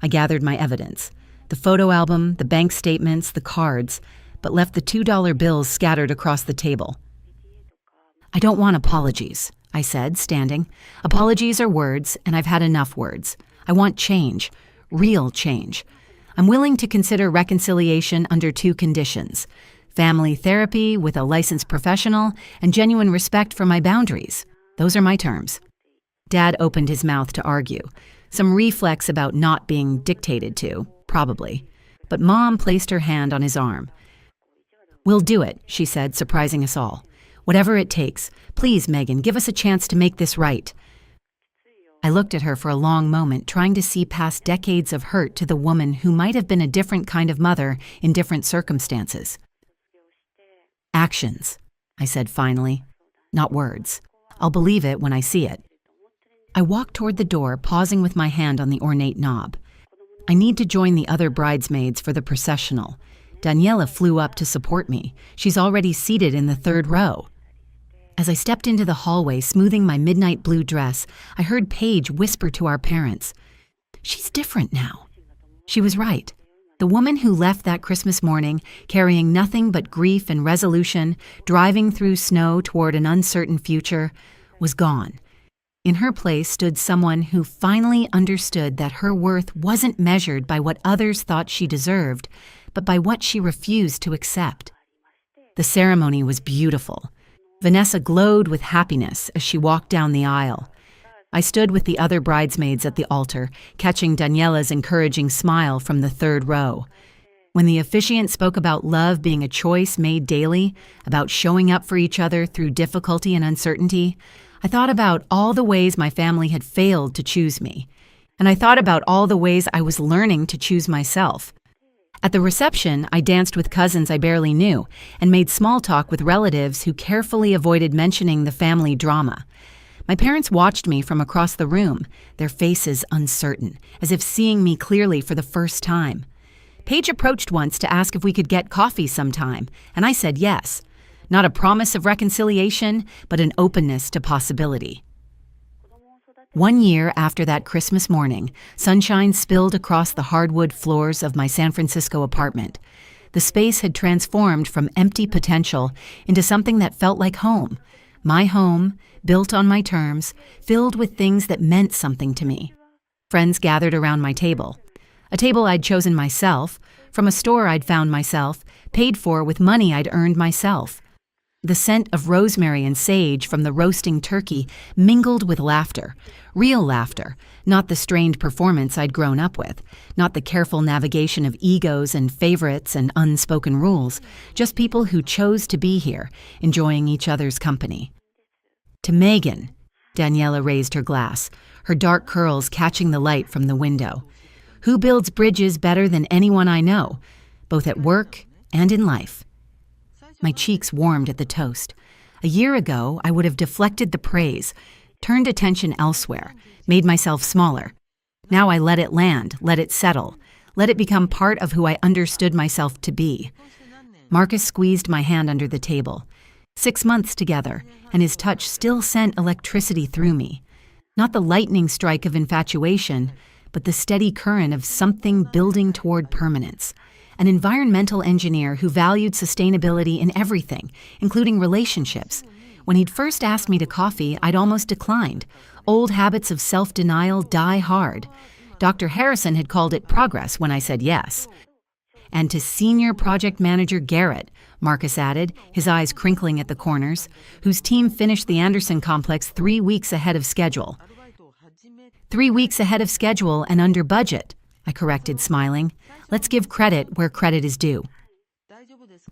I gathered my evidence, the photo album, the bank statements, the cards, but left the $2 bills scattered across the table. I don't want apologies, I said, standing. Apologies are words, and I've had enough words. I want change, real change. I'm willing to consider reconciliation under two conditions: family therapy with a licensed professional and genuine respect for my boundaries. Those are my terms. Dad opened his mouth to argue. Some reflex about not being dictated to, probably. But Mom placed her hand on his arm. We'll do it, she said, surprising us all. Whatever it takes. Please, Megan, give us a chance to make this right. I looked at her for a long moment, trying to see past decades of hurt to the woman who might have been a different kind of mother in different circumstances. Actions, I said finally, not words. I'll believe it when I see it. I walked toward the door, pausing with my hand on the ornate knob. I need to join the other bridesmaids for the processional. Daniela flew up to support me. She's already seated in the third row. As I stepped into the hallway, smoothing my midnight blue dress, I heard Paige whisper to our parents, "She's different now." She was right. The woman who left that Christmas morning, carrying nothing but grief and resolution, driving through snow toward an uncertain future, was gone. In her place stood someone who finally understood that her worth wasn't measured by what others thought she deserved, but by what she refused to accept. The ceremony was beautiful. Vanessa glowed with happiness as she walked down the aisle. I stood with the other bridesmaids at the altar, catching Daniela's encouraging smile from the third row. When the officiant spoke about love being a choice made daily, about showing up for each other through difficulty and uncertainty, I thought about all the ways my family had failed to choose me. And I thought about all the ways I was learning to choose myself. At the reception, I danced with cousins I barely knew and made small talk with relatives who carefully avoided mentioning the family drama. My parents watched me from across the room, their faces uncertain, as if seeing me clearly for the first time. Paige approached once to ask if we could get coffee sometime, and I said yes. Not a promise of reconciliation, but an openness to possibility. 1 year after that Christmas morning, sunshine spilled across the hardwood floors of my San Francisco apartment. The space had transformed from empty potential into something that felt like home. My home, built on my terms, filled with things that meant something to me. Friends gathered around my table. A table I'd chosen myself, from a store I'd found myself, paid for with money I'd earned myself. The scent of rosemary and sage from the roasting turkey mingled with laughter, real laughter, not the strained performance I'd grown up with, not the careful navigation of egos and favorites and unspoken rules, just people who chose to be here, enjoying each other's company. To Megan, Daniela raised her glass, her dark curls catching the light from the window. Who builds bridges better than anyone I know, both at work and in life? My cheeks warmed at the toast. A year ago, I would have deflected the praise, turned attention elsewhere, made myself smaller. Now I let it land, let it settle, let it become part of who I understood myself to be. Marcus squeezed my hand under the table. 6 months together, and his touch still sent electricity through me. Not the lightning strike of infatuation, but the steady current of something building toward permanence. An environmental engineer who valued sustainability in everything, including relationships. When he'd first asked me to coffee, I'd almost declined. Old habits of self-denial die hard. Dr. Harrison had called it progress when I said yes. And to Senior Project Manager Garrett, Marcus added, his eyes crinkling at the corners, whose team finished the Anderson complex 3 weeks ahead of schedule. 3 weeks ahead of schedule and under budget, I corrected, smiling. Let's give credit where credit is due.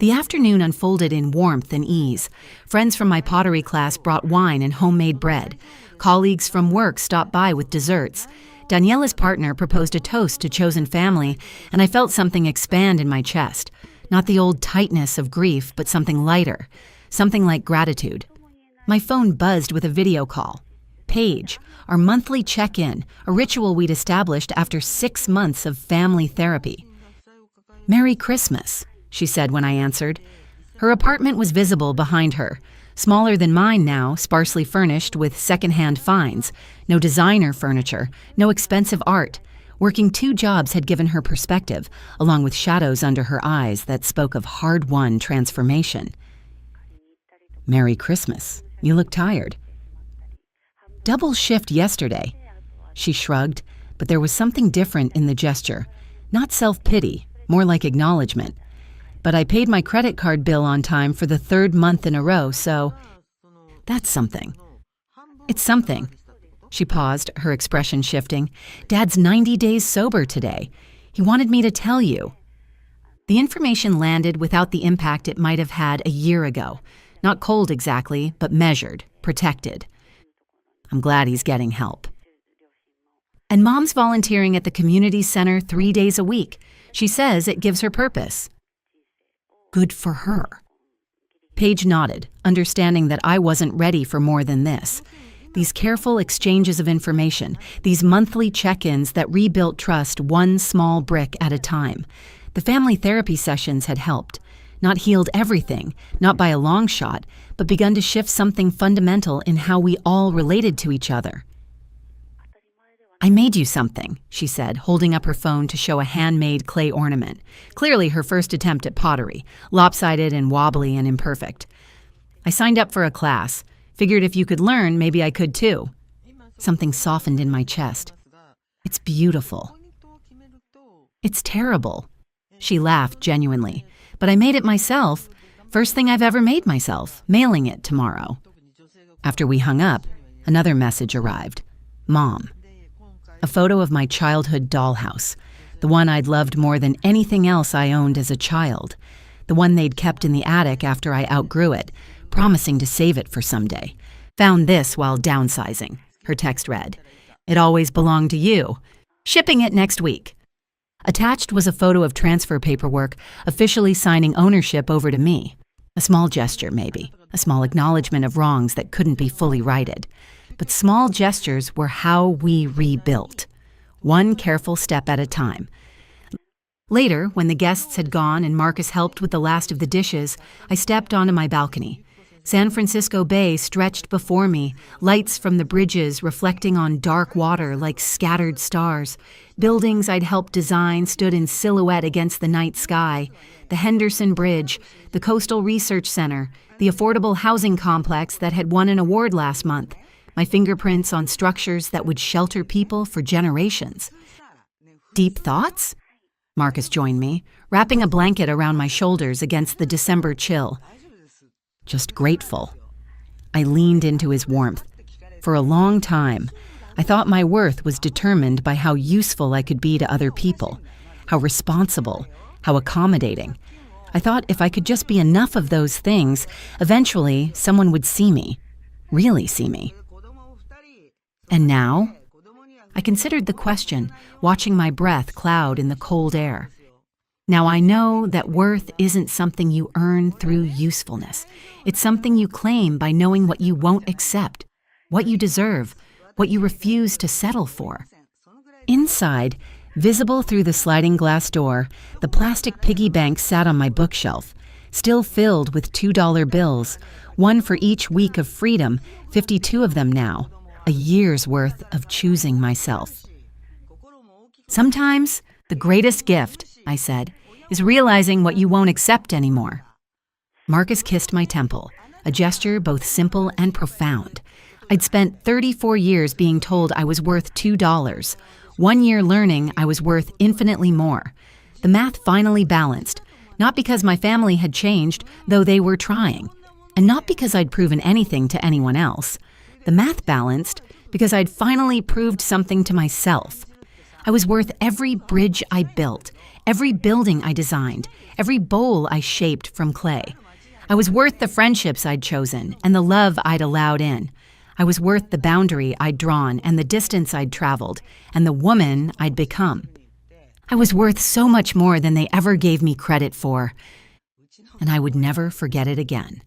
The afternoon unfolded in warmth and ease. Friends from my pottery class brought wine and homemade bread. Colleagues from work stopped by with desserts. Daniela's partner proposed a toast to chosen family, and I felt something expand in my chest. Not the old tightness of grief, but something lighter. Something like gratitude. My phone buzzed with a video call. Paige, our monthly check-in, a ritual we'd established after 6 months of family therapy. "Merry Christmas," she said when I answered. Her apartment was visible behind her, smaller than mine now, sparsely furnished with second-hand finds, no designer furniture, no expensive art. Working 2 jobs had given her perspective, along with shadows under her eyes that spoke of hard-won transformation. "Merry Christmas. You look tired." "Double shift yesterday." She shrugged, but there was something different in the gesture. Not self-pity, more like acknowledgement. But I paid my credit card bill on time for the 3rd month in a row, so that's something. It's something. She paused, her expression shifting. "Dad's 90 days sober today. He wanted me to tell you." The information landed without the impact it might have had a year ago. Not cold exactly, but measured, protected. I'm glad he's getting help. And Mom's volunteering at the community center 3 days a week. She says it gives her purpose. Good for her. Paige nodded, understanding that I wasn't ready for more than this. These careful exchanges of information, these monthly check-ins that rebuilt trust one small brick at a time. The family therapy sessions had helped. Not healed everything, not by a long shot, but begun to shift something fundamental in how we all related to each other. "I made you something," she said, holding up her phone to show a handmade clay ornament. Clearly her first attempt at pottery, lopsided and wobbly and imperfect. "I signed up for a class. Figured if you could learn, maybe I could too." Something softened in my chest. "It's beautiful." "It's terrible." She laughed genuinely. "But I made it myself. First thing I've ever made myself, mailing it tomorrow." After we hung up, another message arrived. Mom. A photo of my childhood dollhouse, the one I'd loved more than anything else I owned as a child, the one they'd kept in the attic after I outgrew it, promising to save it for someday. Found this while downsizing, her text read. It always belonged to you. Shipping it next week. Attached was a photo of transfer paperwork officially signing ownership over to me. A small gesture, maybe. A small acknowledgement of wrongs that couldn't be fully righted. But small gestures were how we rebuilt. One careful step at a time. Later, when the guests had gone and Marcus helped with the last of the dishes, I stepped onto my balcony. San Francisco Bay stretched before me, lights from the bridges reflecting on dark water like scattered stars. Buildings I'd helped design stood in silhouette against the night sky. The Henderson Bridge, the Coastal Research Center, the affordable housing complex that had won an award last month. My fingerprints on structures that would shelter people for generations. Deep thoughts? Marcus joined me, wrapping a blanket around my shoulders against the December chill. Just grateful. I leaned into his warmth. For a long time, I thought my worth was determined by how useful I could be to other people, how responsible, how accommodating. I thought if I could just be enough of those things, eventually someone would see me, really see me. And now? I considered the question, watching my breath cloud in the cold air. Now I know that worth isn't something you earn through usefulness. It's something you claim by knowing what you won't accept, what you deserve, what you refuse to settle for. Inside, visible through the sliding glass door, the plastic piggy bank sat on my bookshelf, still filled with $2 bills, one for each week of freedom, 52 of them now, a year's worth of choosing myself. Sometimes, the greatest gift, I said, is realizing what you won't accept anymore. Marcus kissed my temple, a gesture both simple and profound. I'd spent 34 years being told I was worth $2. 1 year learning I was worth infinitely more. The math finally balanced, not because my family had changed, though they were trying, and not because I'd proven anything to anyone else. The math balanced because I'd finally proved something to myself. I was worth every bridge I built, every building I designed, every bowl I shaped from clay. I was worth the friendships I'd chosen and the love I'd allowed in. I was worth the boundary I'd drawn and the distance I'd traveled and the woman I'd become. I was worth so much more than they ever gave me credit for, and I would never forget it again.